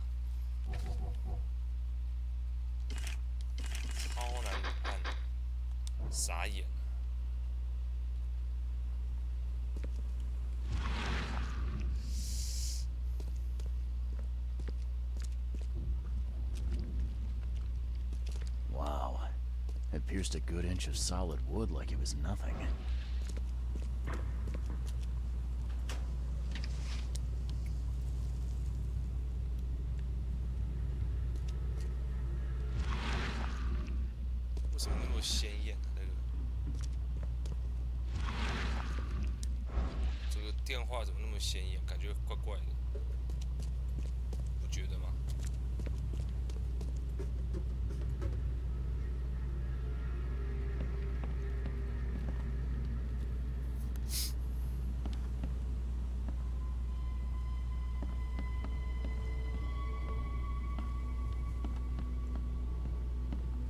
超难按，傻眼。Wow. It pierced a good inch of solid wood like it was nothing. Why 什么那么鲜艳啊？这个电话怎么那么鲜艳？感觉怪怪的，不觉得吗？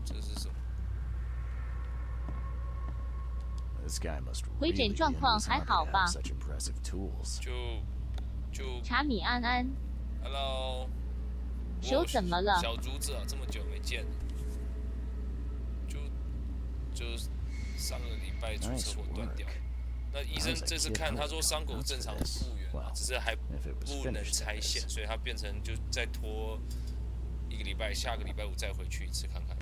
这是什么？ This guy must 回 really 诊 be 状 in 况 his 还 heart 好 to 吧 have？ such impressive tools. 就查米安安， Hello，手怎么了？小竹子啊，这么久没见了，就上个礼拜出车祸断掉。那医生这次看，他说伤口正常复原啊，只是还不能拆线，所以他变成就再拖1个礼拜，下个礼拜5再回去一次看看。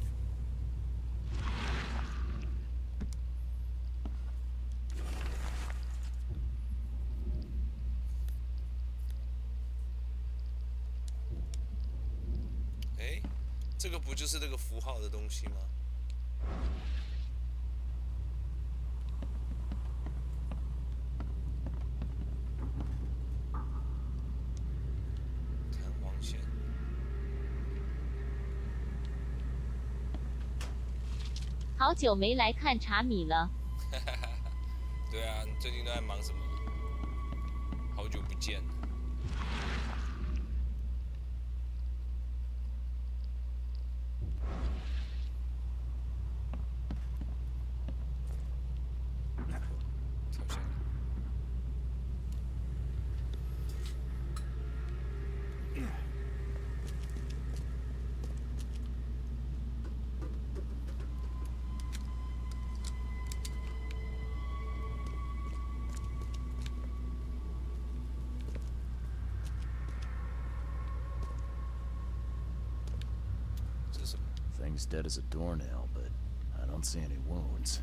这个不就是那个符号的东西吗？弹簧线。好久没来看茶米了。对啊，你最近都在忙什么？好久不见了。跳下来。这是什么？ Thing's dead as a doornail, but I don't see any wounds.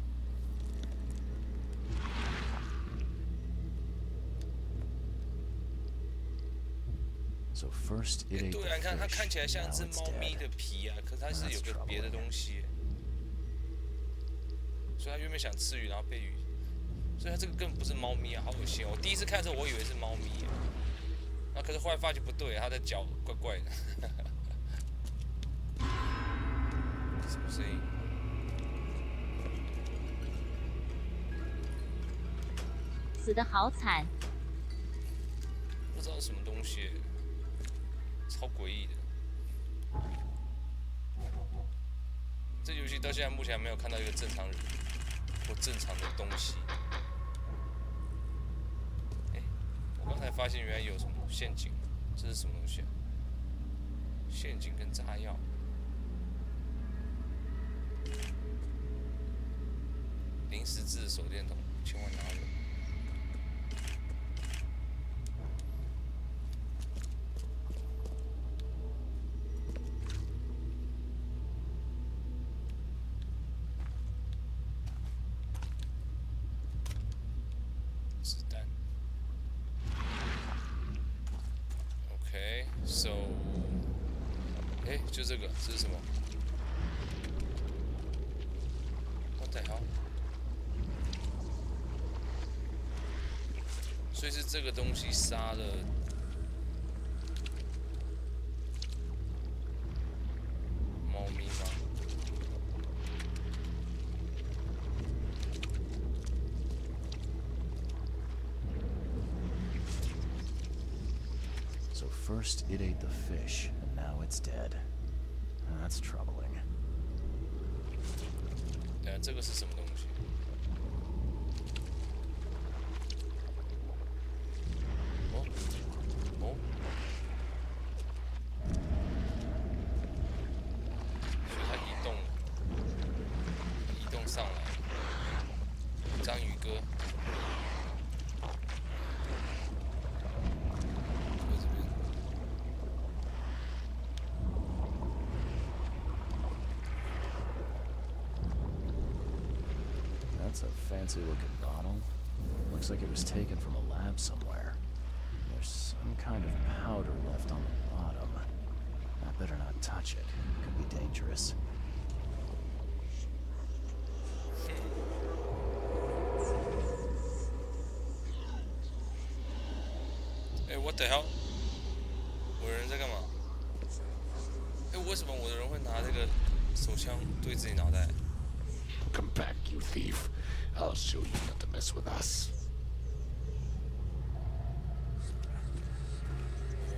So first it ate 对啊， the 你看它 fish, 看起来像 now 只 it's 猫咪 dead. 的皮啊，可是它是有个别的东西耶，所以它原本想吃鱼，然后被鱼，所以它这个根本不是猫咪啊，好恶心哦！我第一次看的时候，我以为是猫咪耶，啊，可是后来发现不对，它的脚怪怪的，什么声音？死得好惨。不知道是什么东西耶，超诡异的。这游戏到现在目前还没有看到一个正常人或正常的东西。哎，我刚才发现原来有什么陷阱，这是什么东西啊？陷阱跟炸药。临时制手电筒，千万拿稳。子弹。OK，so， 哎，就这个，这是什么 ？What the hell？ 所以是这个东西杀了猫咪吗？ So first it ate the fish, and now it's dead. That's troubling. 这个是什么东西？哦哦，所以它移动了，移动上来，章鱼哥。 That's a fancy-looking bottle. Looks like it was taken from a lab somewhere. There's some kind of powder left on the bottom. I better not touch it. Could be dangerous. Hey, what the hell？ 我的人在干嘛？哎，为什么我的人会拿这个手枪对自己脑袋？ Come back, you thief. I'll show you not to mess with us.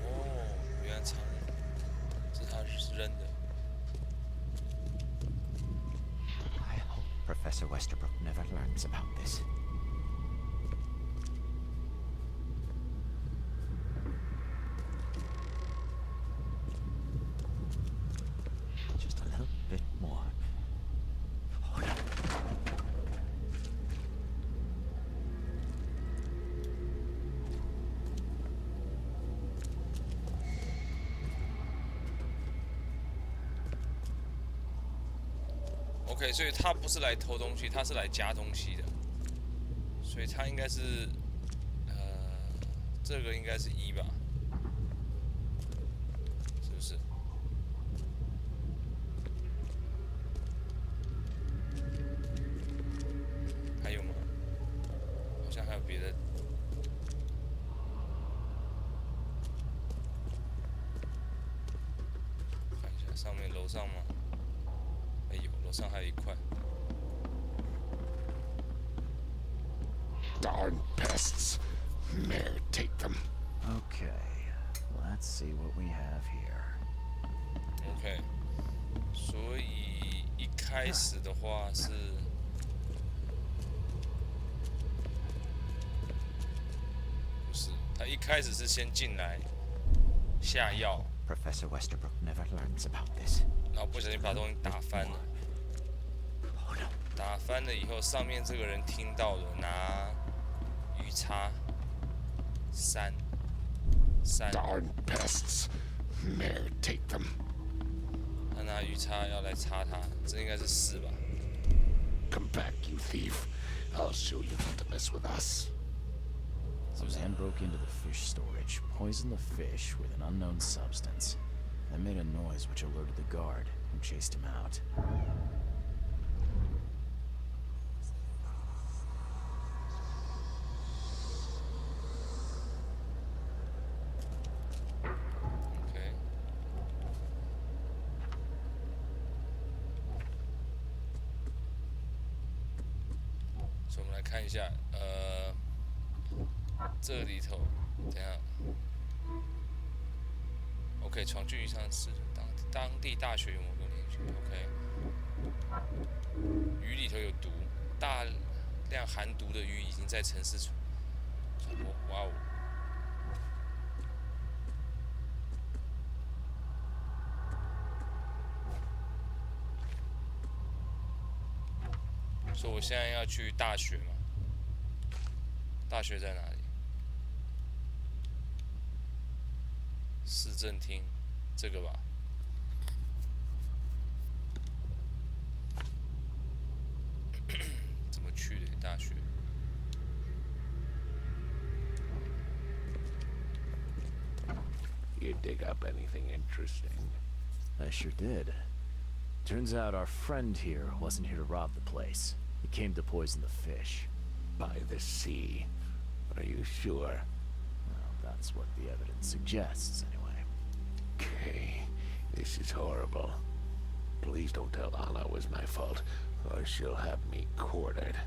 哦，原来枪，这是他扔的。 I hope Professor Westerbrook never learns about this. Just a little bit more. Oh, yeah. OK， 所以他不是来偷东西，他是来夹东西的，所以他应该是，这个应该是1吧，是不是？别的。看一下上面楼上吗？哎有，楼上还有一块。 Darn pests. Mayor, take them. Okay, let's see what we have here. OK， 所以一开始的话是，不是？他一开始是先进来下药， Professor Westerbrook never learns about this. 然后不小心把东西打翻了。打翻了以后，上面这个人听到了，拿鱼叉3。 Darn pests. Mayor, take them. 他拿鱼叉要来插他，这应该是4吧？ Come back, you thief. I'll show you not to mess with us. A man broke into the fish storage, poisoned the fish with an unknown substance, then made a noise which alerted the guard, who chased him out. OK， 所以我们来看一下，这里头，等一下 ，OK， 闯进鱼上市，当地大学有某个联系 ，OK， 鱼里头有毒，大量含毒的鱼已经在城市传播，哇哦！ 所以我现在要去大学嘛？大学在哪里？市政厅，这个吧。怎么去的大学？ You dig up anything interesting? I sure did. Turns out our friend here wasn't here to rob the place. He came to poison the fish. By the sea. Are you sure? Well, that's what the evidence suggests, anyway. Okay. This is horrible. Please don't tell Anna it was my fault, or she'll have me quartered.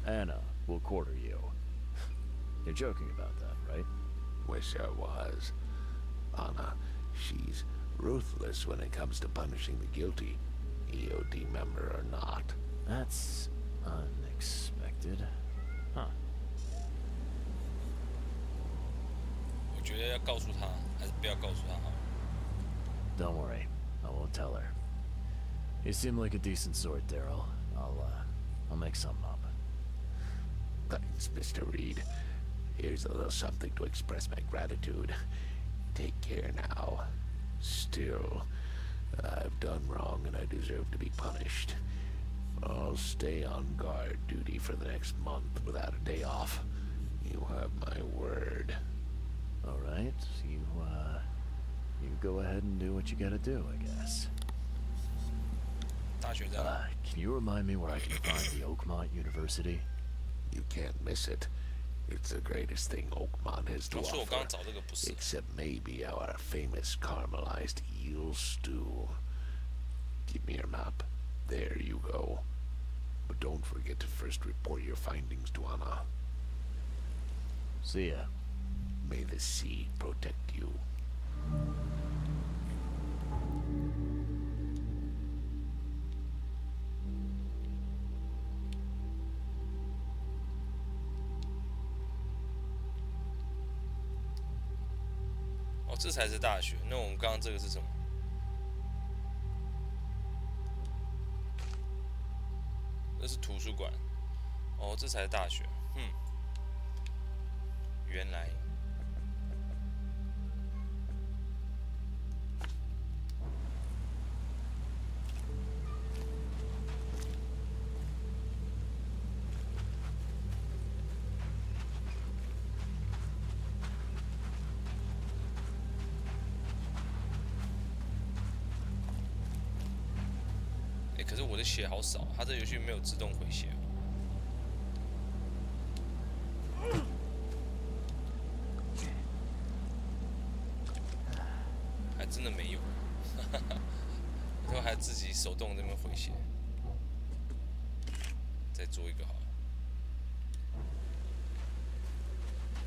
Anna will quarter you. You're joking about that, right? Wish I was. Anna, she's ruthless when it comes to punishing the guilty, EOD member or not. That's unexpected. Huh. 我觉得要告诉他，还是不要告诉他好。 Don't worry, I won't tell her. You seem like a decent sort, Daryl. I'll make something up. Thanks, Mr. Reed. Here's a little something to express my gratitude. Take care now. Still, I've done wrong and I deserve to be punished. I'll stay on guard duty for the next month without a day off. You have my word. All right, you go ahead and do what you gotta do, I guess. 大学在哪？ Can you remind me where I can find the Oakmont University? You can't miss it. It's the greatest thing Oakmont has to 老师，我刚 offer. 刚找这个不是。 Except maybe our famous caramelized eel stew. Give me your map. There you go. But don't forget to first report your findings to Anna. See ya. May the sea protect you. 哦，这才是大学。那我们刚刚这个是什么？这是图书馆。哦，这才是大学。原来。可是我的血好少，它这游戏没有自动回血。还真的没有，以后还自己手动这边回血。再做一个好了，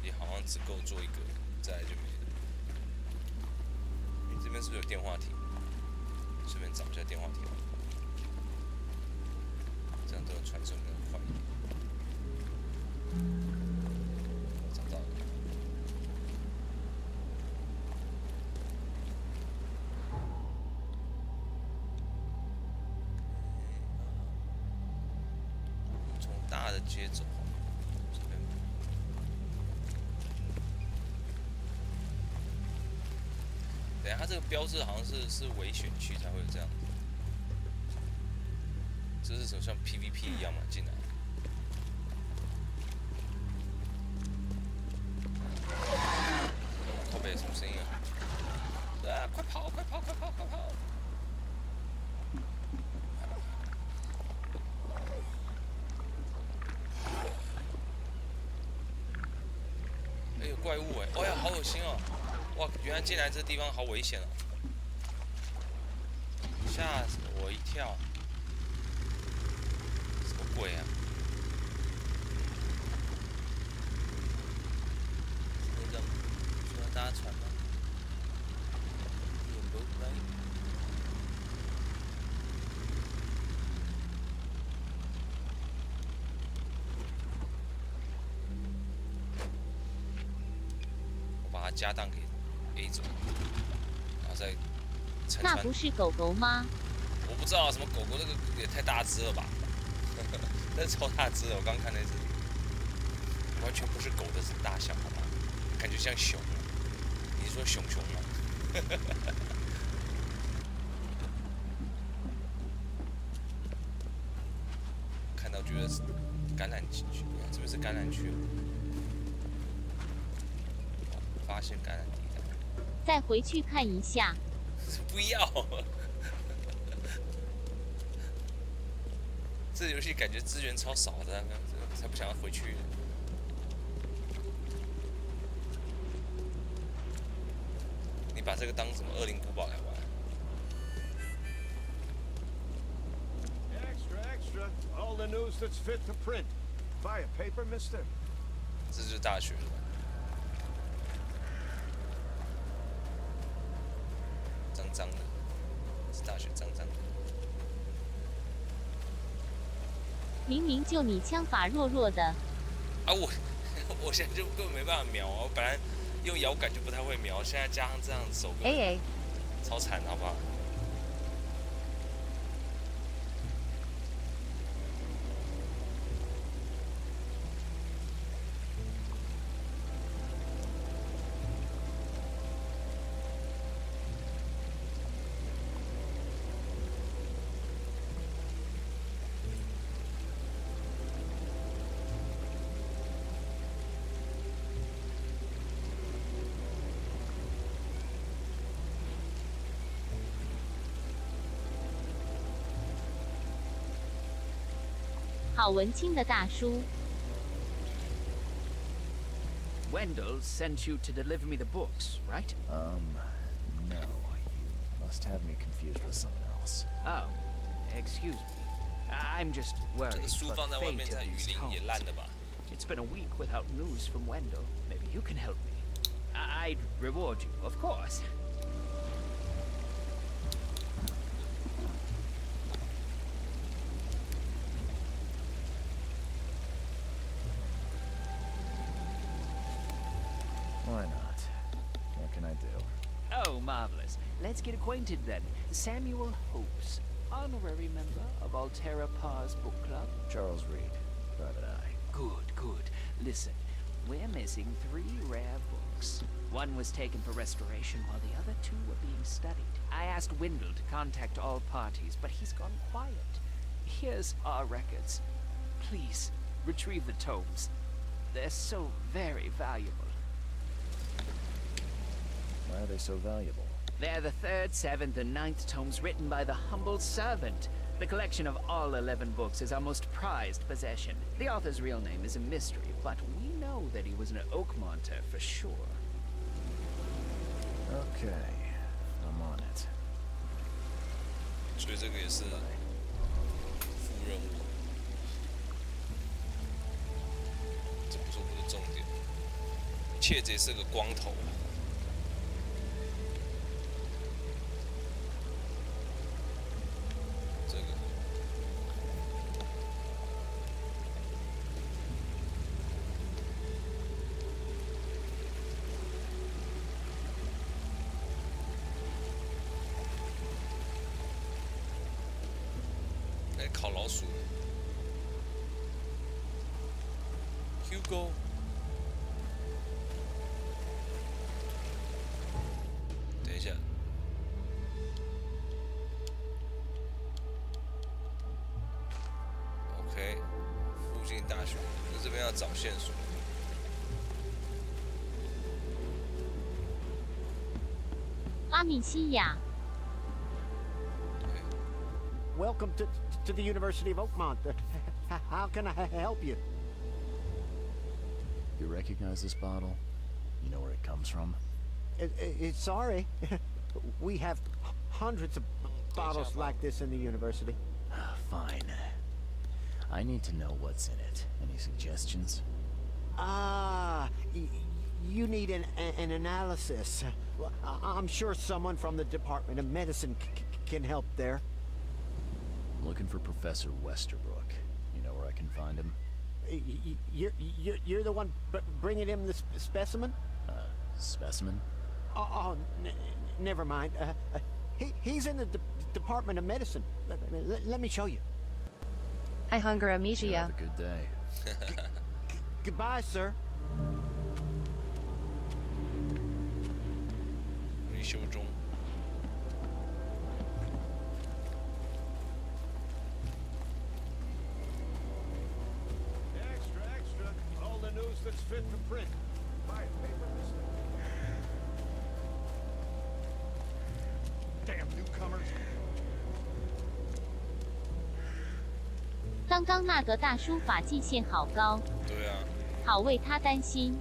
也好像只够做一个，再来就没了。这边是不是有电话亭？顺便找一下电话亭。这样都能传送比较快。找到了。从大的街走，这边。等下，它这个标志好像是危险区才会有这样子。这是什么像 PVP 一样嘛？进来。靠背什么声音啊？啊！快跑！快跑！快跑！快跑！哎有怪物哎！哎呀，好恶心哦！哇，原来进来这地方好危险哦！吓死我一跳！什么鬼啊？那个需要搭船吗？有没有？我把它家当给 A 走，然后再乘船。那不是狗狗吗？我不知道什么狗狗，那个也太大只了吧？那超大只的，我刚看那只，完全不是狗的大小，好吗？感觉像熊。你是说熊熊吗？看到觉得是橄榄区，这边是橄榄区。发现橄榄地带。再回去看一下。不要。这游戏感觉资源超少的，才不想要回去。你把这个当什么恶灵古堡来玩 ？Extra, extra! All the news that's fit to print. Buy a paper, mister? 这就是大学了。脏脏的，是大学脏脏的。明明就你枪法弱弱的。啊我现在就根本没办法瞄啊！我本来用摇杆就不太会瞄，现在加上这样手根本超惨，好不好？好文青的大叔。Wendell sent you to deliver me the books, right? No. You must have me confused with something else. Oh, excuse me. I'm just worried for the fate of these homes. It's been a week without news from Wendell. Maybe you can help me. I'd reward you, of course. Why not? What can I do? Oh, marvelous. Let's get acquainted then. Samuel Hopes, honorary member of Altera Par's book club. Charles Reed, Private Eye. Good, good. Listen, we're missing 3 rare books. One was taken for restoration while the other 2 were being studied. I asked Wendell to contact all parties, but he's gone quiet. Here's our records. Please, retrieve the tomes. They're so very valuable. Why are they so valuable? They're the 3rd, 7th, and 9th tomes written by the humble servant. The collection of all 11 books is our most prized possession. The author's real name is a mystery, but we know that he was an Oakmonter for sure. Okay, I'm on it. 所以这个也是副任务，这不是我的重点。窃贼是个光头。这个。哎，烤老鼠。Hugo。等一下。OK， 附近大学，在这边要找线索。阿米西亚。 Welcome to the University of Oakmont. How can I help you? You recognize this bottle? You know where it comes from? Sorry. We have hundreds of bottles like this in the university. Fine. I need to know what's in it. Any suggestions? You need an analysis. Well, I'm sure someone from the Department of Medicine can help there. I'm looking for Professor Westerbrook. You know where I can find him? You're the one bringing him the specimen? Specimen? Oh, never mind. He's in the Department of Medicine. Let me show you. Hi, Hunger Amnesia. Have a good day. Goodbye, sir. 维修中。Extra, extra. All the news that's fit to print. Buy a paper, mister. Damn newcomers. 刚刚那个大叔发际线好高，对啊。好为他担心。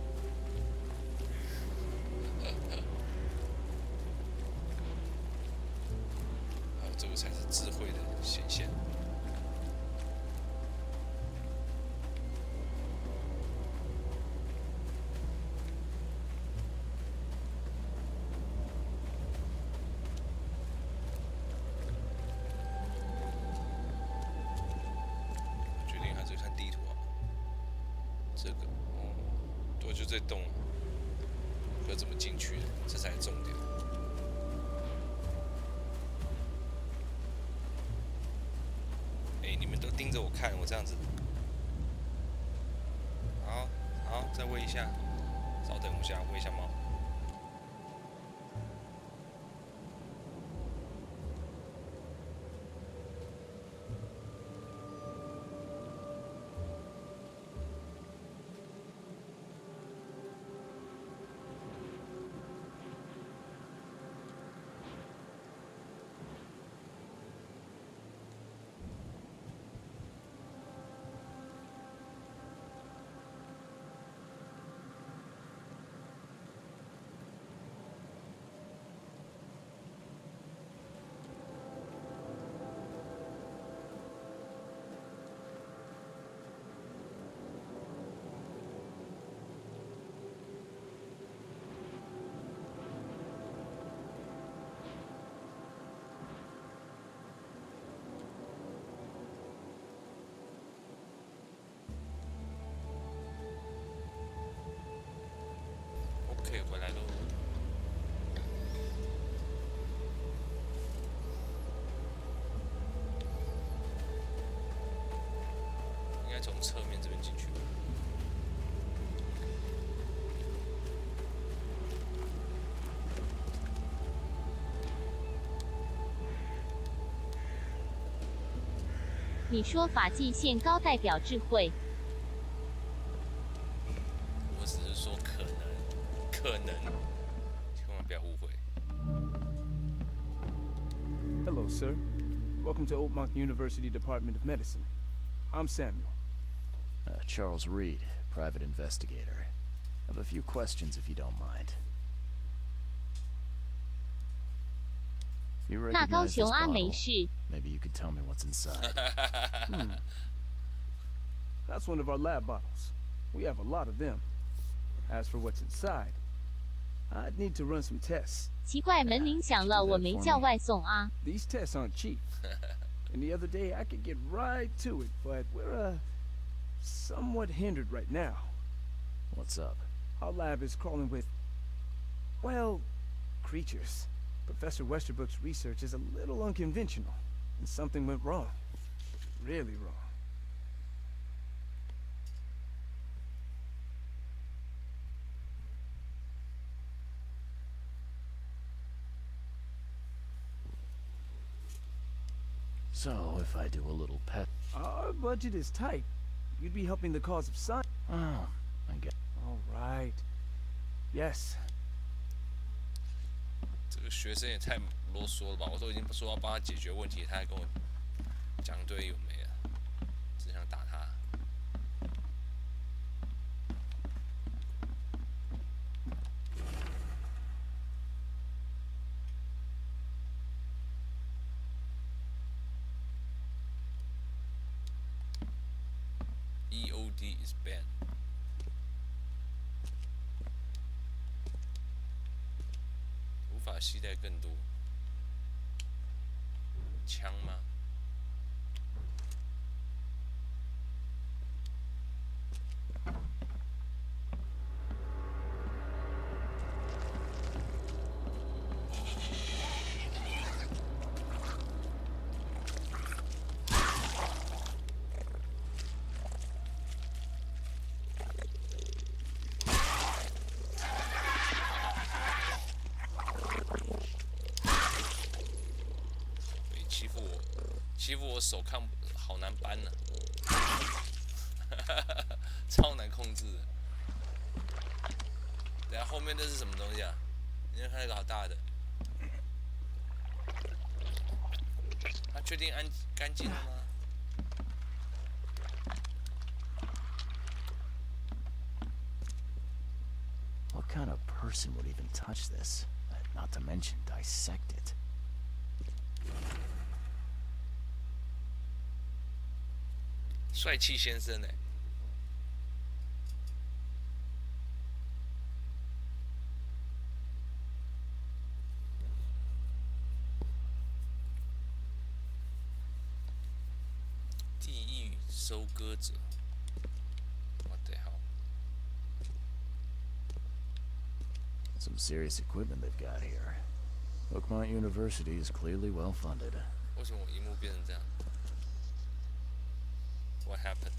这个才是智慧的显现。决定还是看地图啊。这个，对，就这栋，可怎么进去？这才是重点。你们都盯着我看，我这样子。好，好，再喂一下，稍等一下，喂一下猫。侧面这边进去。你说法纪限高代表智慧，我只是说可能，千万不要误会。 Hello, sir. Welcome to Oakmont University Department of Medicine. I'm Samuel. Charles Reed, private investigator. I have a few questions if you don't mind. You 那高 recognize this 雄啊，没 bottle? 事。 Maybe you could tell me what's inside. That's one of our lab bottles. We have a lot of them. As for what's inside, I'd need to run some tests. 奇怪，门铃响了，我没叫外送啊。 These tests aren't cheap. And the other day I could get right to it, but we're somewhat hindered right now. What's up? Our lab is crawling with, well, creatures. Professor Westerbrook's research is a little unconventional, and something went wrong. Really wrong. So, if I do a little pet... Our budget is tight. You'd be helping the cause of science. Oh, I get... All right. Yes. 这个学生也太啰嗦了吧！我都已经说要帮他解决问题，他还跟我讲一堆有没的，只想打他。EOD is banned. 无法携带更多枪吗？欺负我手看好难搬呢、超难控制的。等下后面这是什么东西啊？你看那个好大的，他确定干净了吗？ What kind of person would even touch this? Not to mention dissect it. 帅气先生哎、地狱收割者 ，What the hell？ Some serious equipment they've got here. Oakmont University is clearly well funded. 为什么我荧幕变成这样 ？What happened？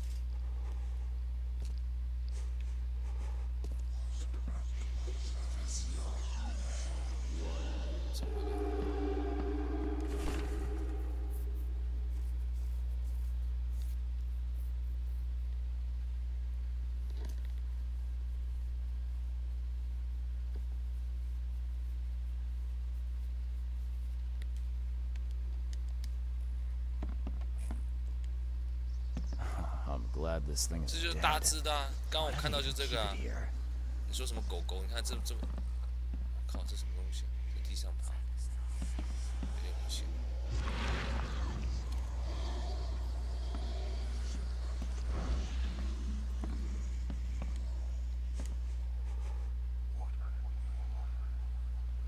I'm glad this thing is 这就是 dead. 大只的啊！刚刚我看到就这个啊。你说什么狗狗？你看这，靠，这什么东西？在地上爬，有点危险。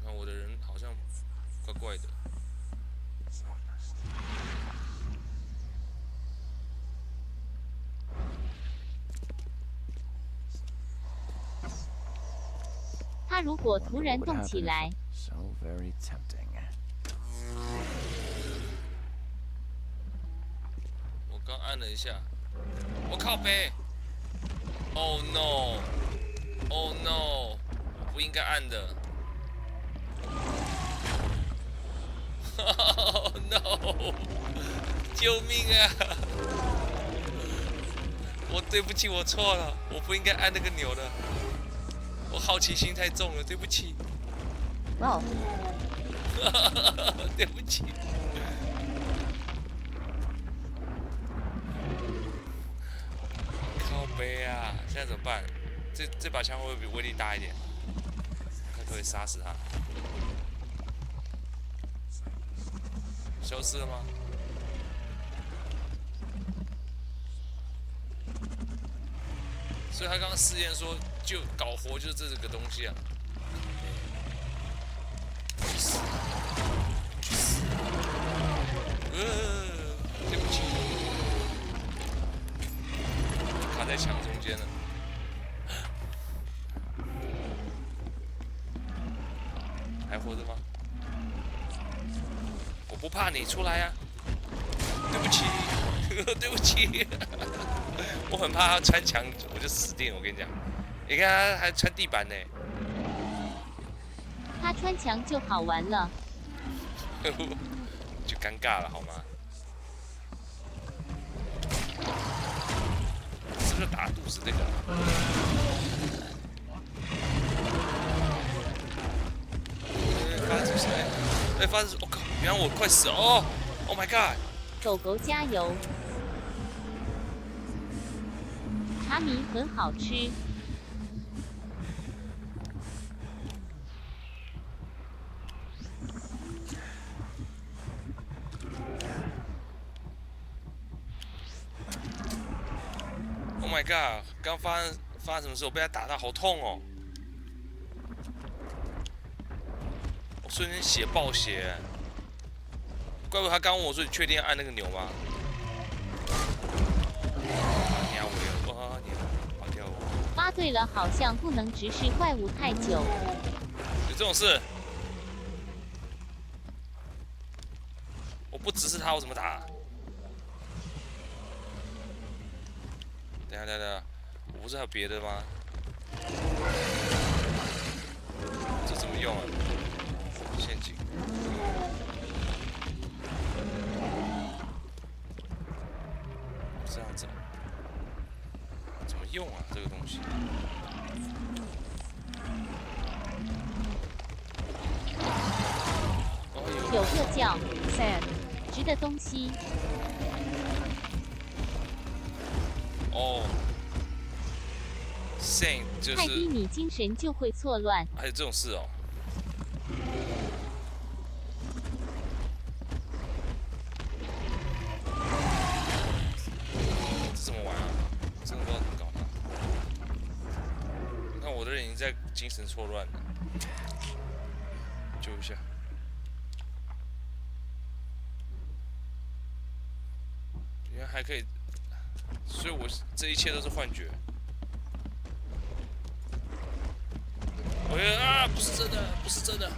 你看我的人好像怪怪的。 它如果突然动起来， So very tempting. 我刚按了一下，我靠背 ！Oh no! Oh no! 我不应该按的。Oh no! 救命啊！我对不起，我错了，我不应该按那个钮的。我好奇心太重了，对不起。Well. 对不起。靠背啊！现在怎么办？这把枪会不会比威力大一点？看可不可以杀死他。消失了吗？所以他刚刚试验说，就搞活就是这个东西啊。去死！去死！对不起，卡在墙中间了。还活着吗？我不怕你，出来呀、啊！对不起，对不起，我很怕他穿墙，我就死定了。我跟你讲，你看他还穿地板呢。他穿墙就好玩了，就尴尬了好吗？是不是打肚子那个？发生什么？哎，发生！我靠！原来我快死了哦 ！Oh my god！ 狗狗加油！茶米很好吃。Oh my god！ 刚发生什么事？我被他打到好痛哦！我瞬间血爆血，怪不得他刚问我说：“你确定要按那个钮吗？”你好我哇，你好跳我！发对了，好像不能直视怪物太久。有这种事？我不直视他，我怎么打？等一下，我不是还有别的吗？这怎么用啊？陷阱。这样子，怎么用啊？这个东西。有个叫 Sand 值的东西。哦 ，Sand 就是太低你精神就会错乱。还有这种事哦。这怎么玩啊？真的不知道怎么搞它。你看我的人已经在精神错乱了，救一下。原来还可以，所以我这一切都是幻觉。啊，不是真的，不是真的。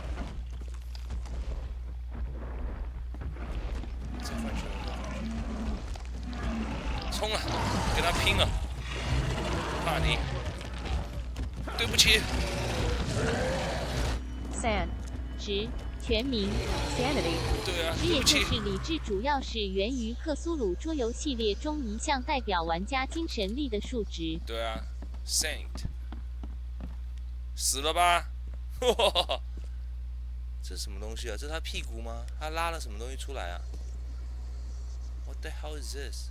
这幻觉，冲啊，跟他拼了！怕你？对不起。Sand 值全名 Sanity。对啊，值也就是理智，主要是源于克苏鲁桌游系列中一项代表玩家精神力的数值。对啊 ，Saint。死了吧？这是什么东西啊？这是他屁股吗？他拉了什么东西出来啊 ？What the hell is this？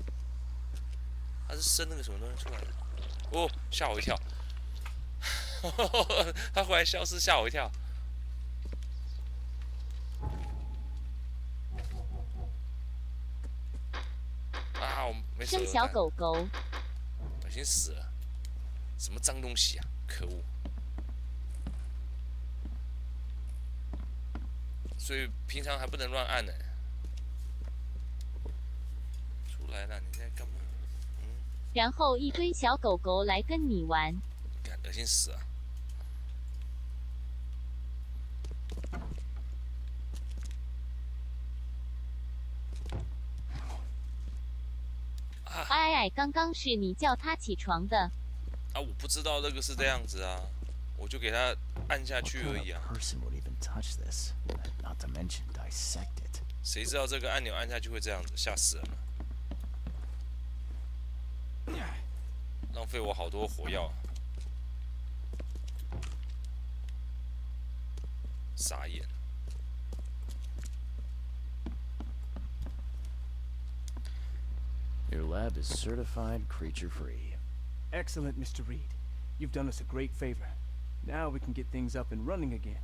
他是生那个什么东西出来的？哦，吓我一跳！他忽然消失，吓我一跳。啊，我没手榴弹。生小狗狗。我已经死了。什么脏东西啊！可恶！所以平常还不能乱按呢。出来了，你在干嘛？然后一堆小狗狗来跟你玩。干，恶心死了！啊！哎，刚刚是你叫他起床的。啊，我不知道那个是这样子啊，我就给他按下去而已啊。 person would even touch this, not to mention dissect it. 谁知道这个按钮按下去会这样子，吓死人了！浪费我好多火药啊，傻眼。Your lab is certified creature-free. Excellent, Mr. Reed. You've done us a great favor. Now we can get things up and running again.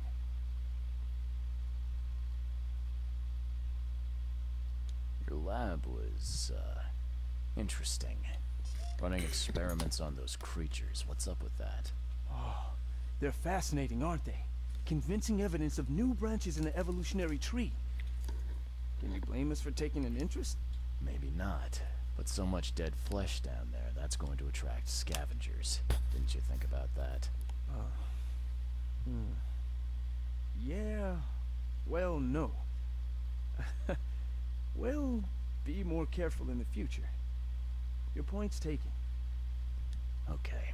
Your lab was, interesting. Running experiments on those creatures. What's up with that? Oh, they're fascinating, aren't they? Convincing evidence of new branches in the evolutionary tree. Can you blame us for taking an interest? Maybe not. But so much dead flesh down there, that's going to attract scavengers. Didn't you think about that? Yeah. Well, no. We'll be more careful in the future. Your point's taken. Okay.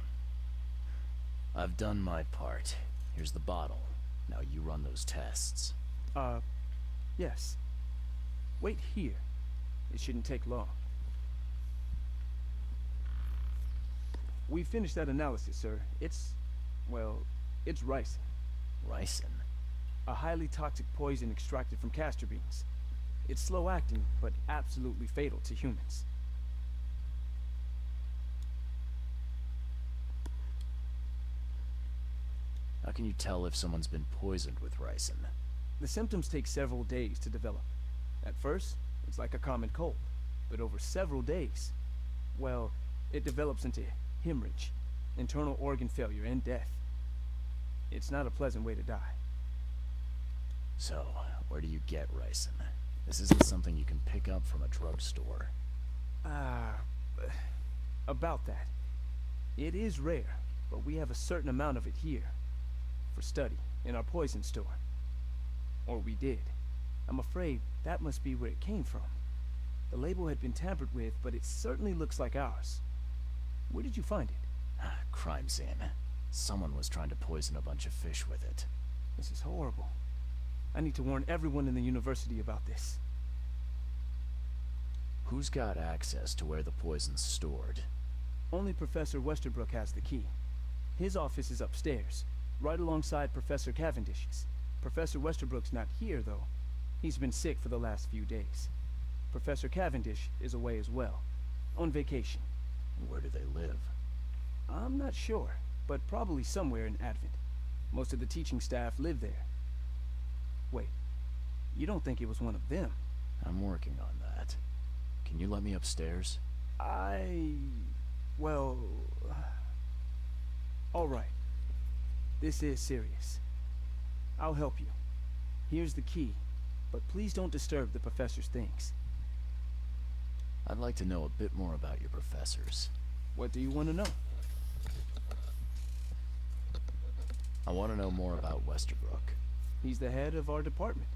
I've done my part. Here's the bottle. Now you run those tests. Yes. Wait here. It shouldn't take long. We finished that analysis, sir. It's ricin. Ricin? A highly toxic poison extracted from castor beans. It's slow-acting, but absolutely fatal to humans. How can you tell if someone's been poisoned with ricin? The symptoms take several days to develop. At first, it's like a common cold, but over several days, well, it develops into hemorrhage, internal organ failure, and death. It's not a pleasant way to die. So, where do you get ricin? This isn't something you can pick up from a drugstore. About that. It is rare, but we have a certain amount of it here. For study, in our poison store. Or we did. I'm afraid that must be where it came from. The label had been tampered with, but it certainly looks like ours. Where did you find it? Crime scene. Someone was trying to poison a bunch of fish with it. This is horrible. I need to warn everyone in the university about this. Who's got access to where the poison's stored? Only Professor Westerbrook has the key. His office is upstairs, right alongside Professor Cavendish's. Professor Westerbrook's not here, though. He's been sick for the last few days. Professor Cavendish is away as well, on vacation. Where do they live? I'm not sure, but probably somewhere in Advent. Most of the teaching staff live there. Wait, you don't think it was one of them? I'm working on that. Can you let me upstairs? Well... all right. This is serious. I'll help you. Here's the key, but please don't disturb the professor's things. I'd like to know a bit more about your professors. What do you want to know? I want to know more about Westerbrook. He's the head of our department.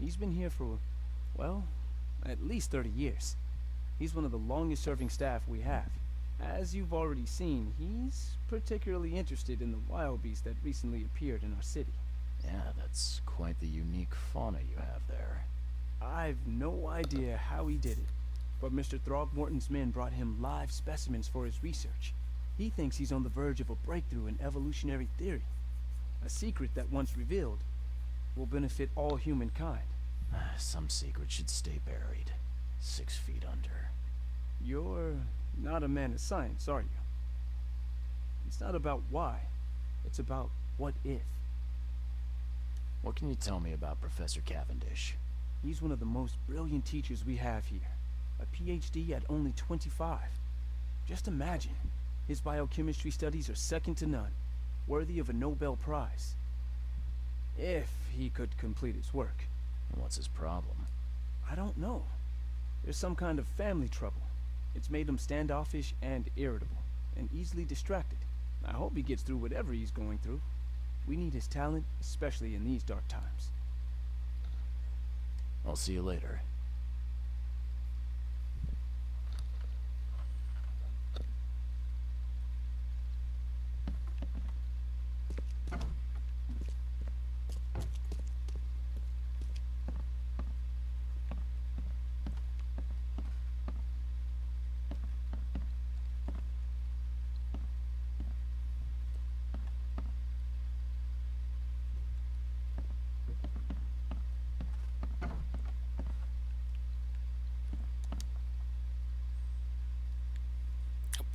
He's been here for, well, at least 30 years. He's one of the longest-serving staff we have. As you've already seen, he's particularly interested in the wild beast that recently appeared in our city. Yeah, that's quite the unique fauna you have there. I've no idea how he did it, but Mr. Throgmorton's men brought him live specimens for his research. He thinks he's on the verge of a breakthrough in evolutionary theory. A secret that, once revealed, will benefit all humankind. Some secret should stay buried. 6 feet under. You're not a man of science, are you? It's not about why. It's about what if. What can you tell me about Professor Cavendish? He's one of the most brilliant teachers we have here. A PhD at only 25. Just imagine. His biochemistry studies are second to none. Worthy of a Nobel Prize. If he could complete his work. What's his problem? I don't know. There's some kind of family trouble. It's made him standoffish and irritable, and easily distracted. I hope he gets through whatever he's going through. We need his talent, especially in these dark times. I'll see you later.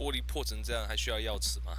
玻璃破成这样，还需要钥匙吗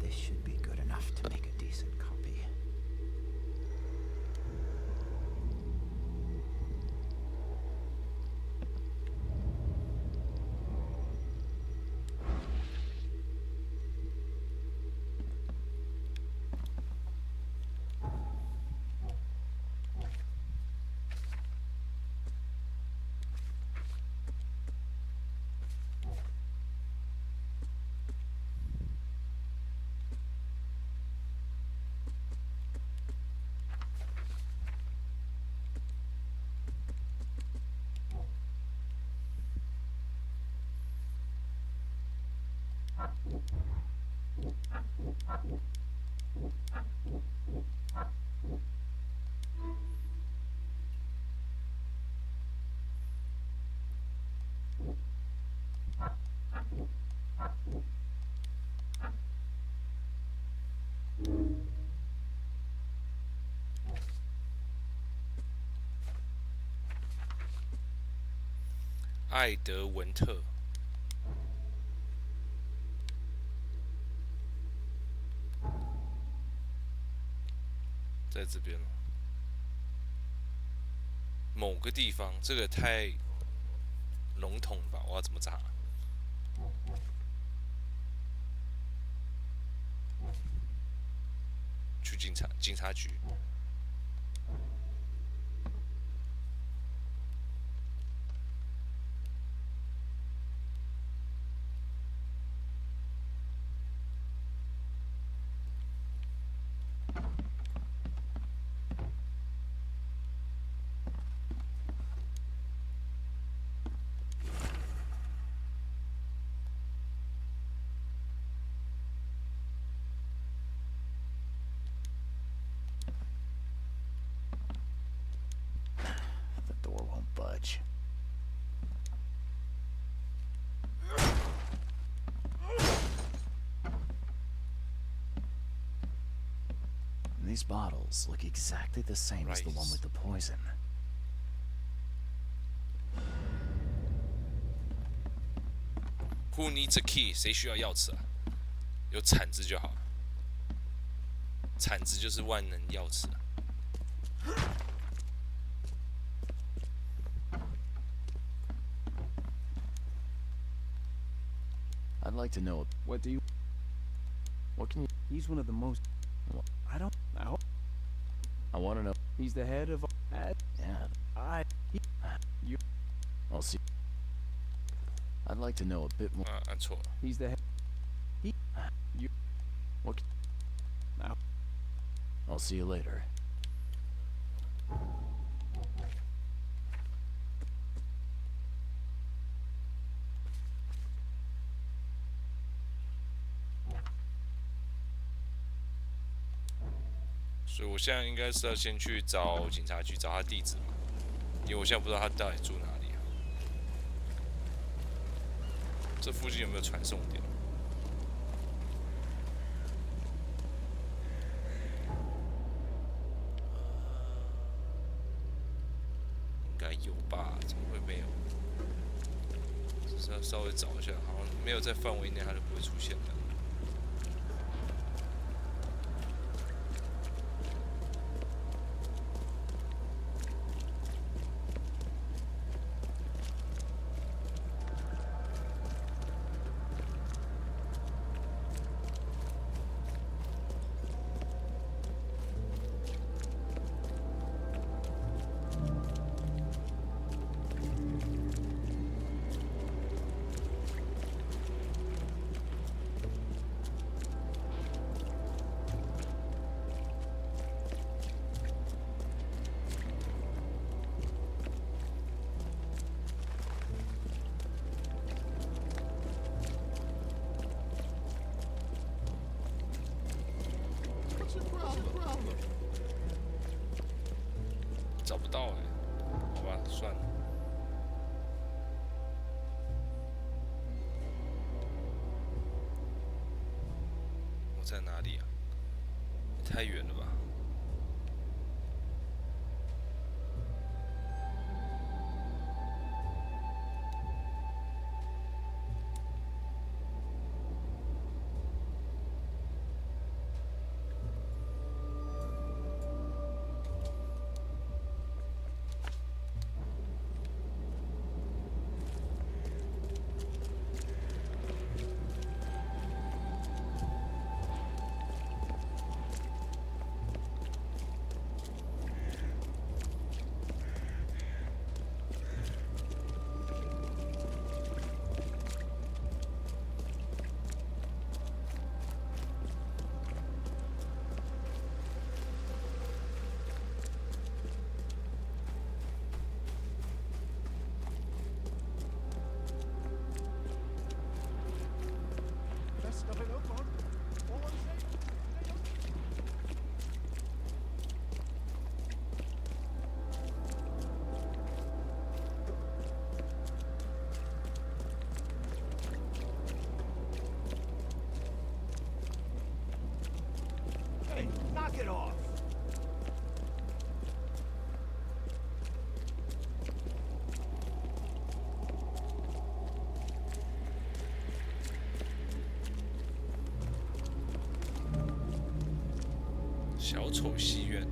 ？This should be good enough to make a decent copy.艾德文特，在这边了。某个地方，这个太笼统了吧？我要怎么查？去警察局。The door won't budge. These bottles look exactly the same as the one with the poison. Who needs a key？ 谁需要钥匙啊？有铲子就好了。铲子就是万能钥匙啊。I'd like to know. What do you? What can you? He's one of the most. I don't. I want to know. He's the head of. Yeah. You. I'll see. I'd like to know a bit more. 按错了。 He's the head. You. What? Now. I'll see you later. .所以我现在应该是要先去找警察局找他地址嘛，因为我现在不知道他到底住哪里啊。这附近有没有传送点？应该有吧？怎么会没有？只是要稍微找一下，好像没有在范围内，它就不会出现的。找不到哎，好吧，算了。我在哪里啊？太远了吧？Hey, knock it off! 小丑戏院。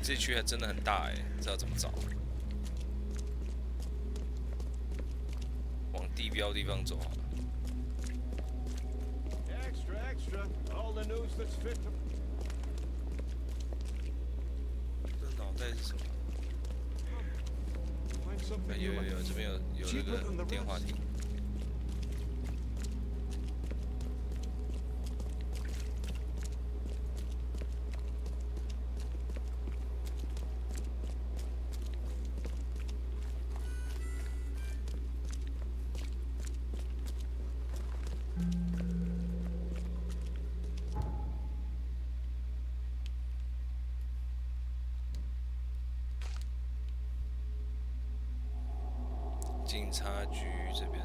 这区还真的很大哎，不知道怎么找。往地标地方走好了。Extra, extra. All the news that's fit to... 这脑袋是什么？有，这边有那个电话亭。警察局这边，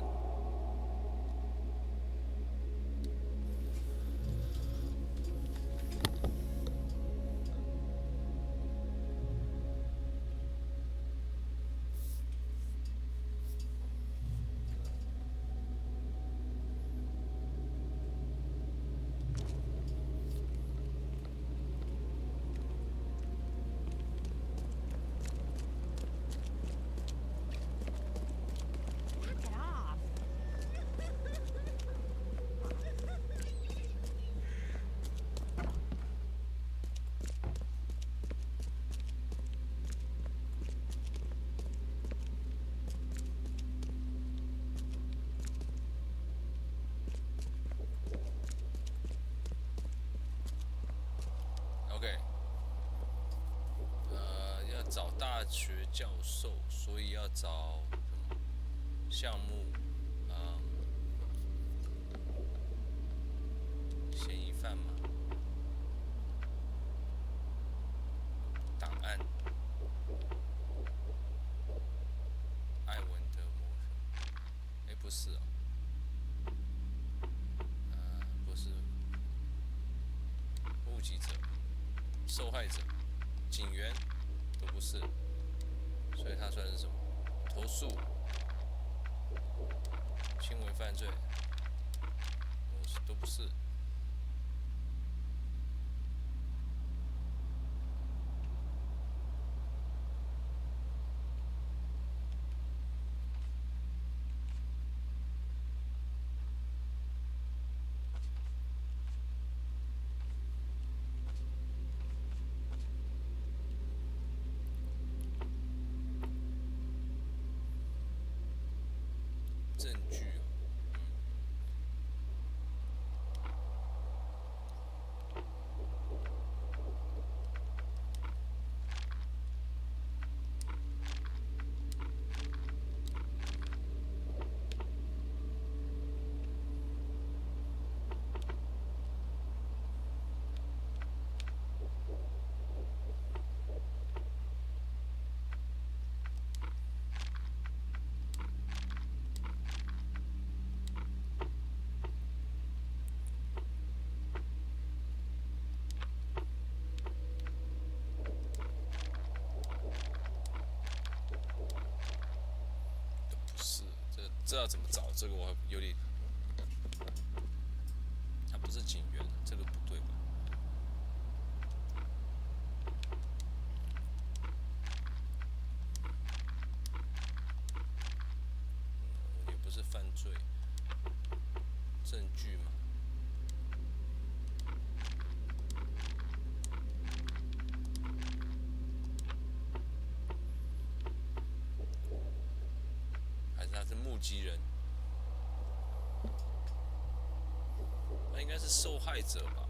要找大学教授，所以要找项目，嫌疑犯嘛，档案，艾文德莫菲，不是哦，不是，目击者、受害者、警员。都不是，所以他算是什么？投诉，轻微犯罪，都不是。证据哦，这要怎么找？这个我有点，它不是警员，这个不对吧？也不是犯罪，证据嘛。他是目击人，他应该是受害者吧？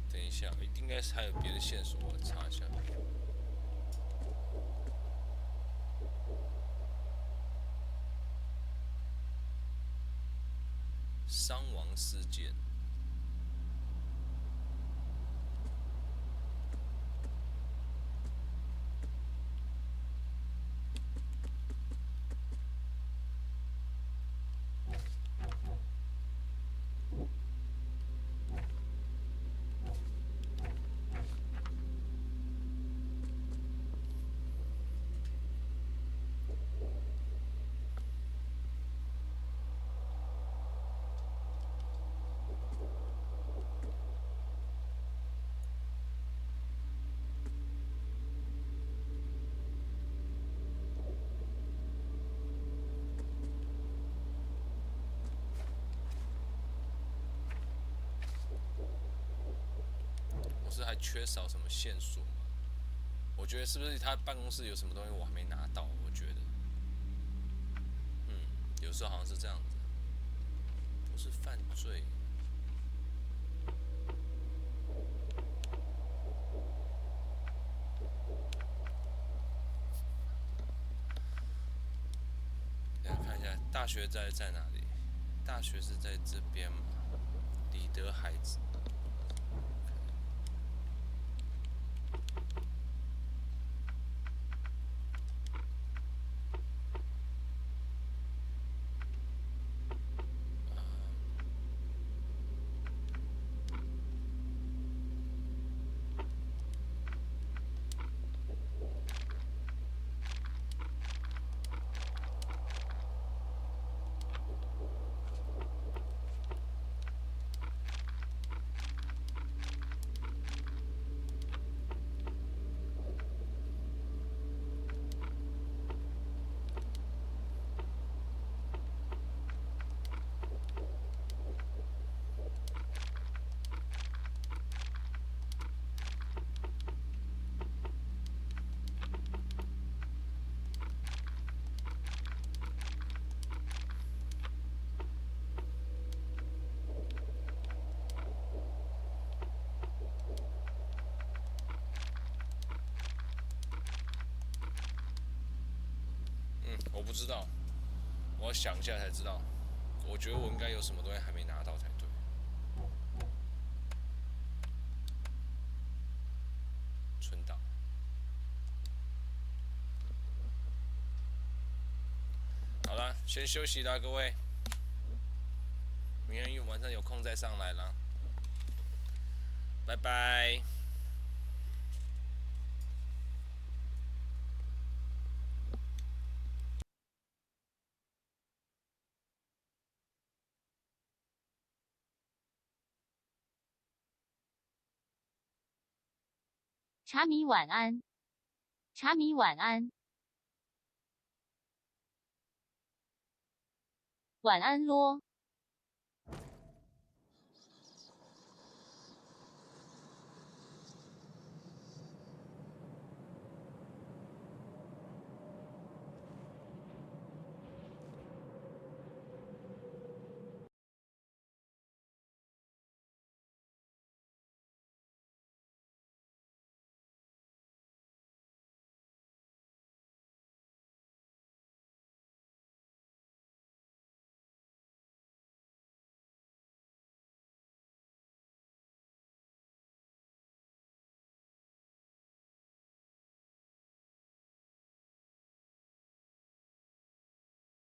等一下，应该是还有别的线索，我查一下。伤亡事件。是还缺少什么线索吗？我觉得是不是他办公室有什么东西我还没拿到？我觉得，有时候好像是这样子，不是犯罪。大家看一下，大学在哪里？大学是在这边吗？李德海子。我不知道，我要想一下才知道。我觉得我应该有什么东西还没拿到才对。存档。好了，先休息啦，各位。明天晚上有空再上来啦。拜拜。茶米晚安，茶米晚安，晚安咯。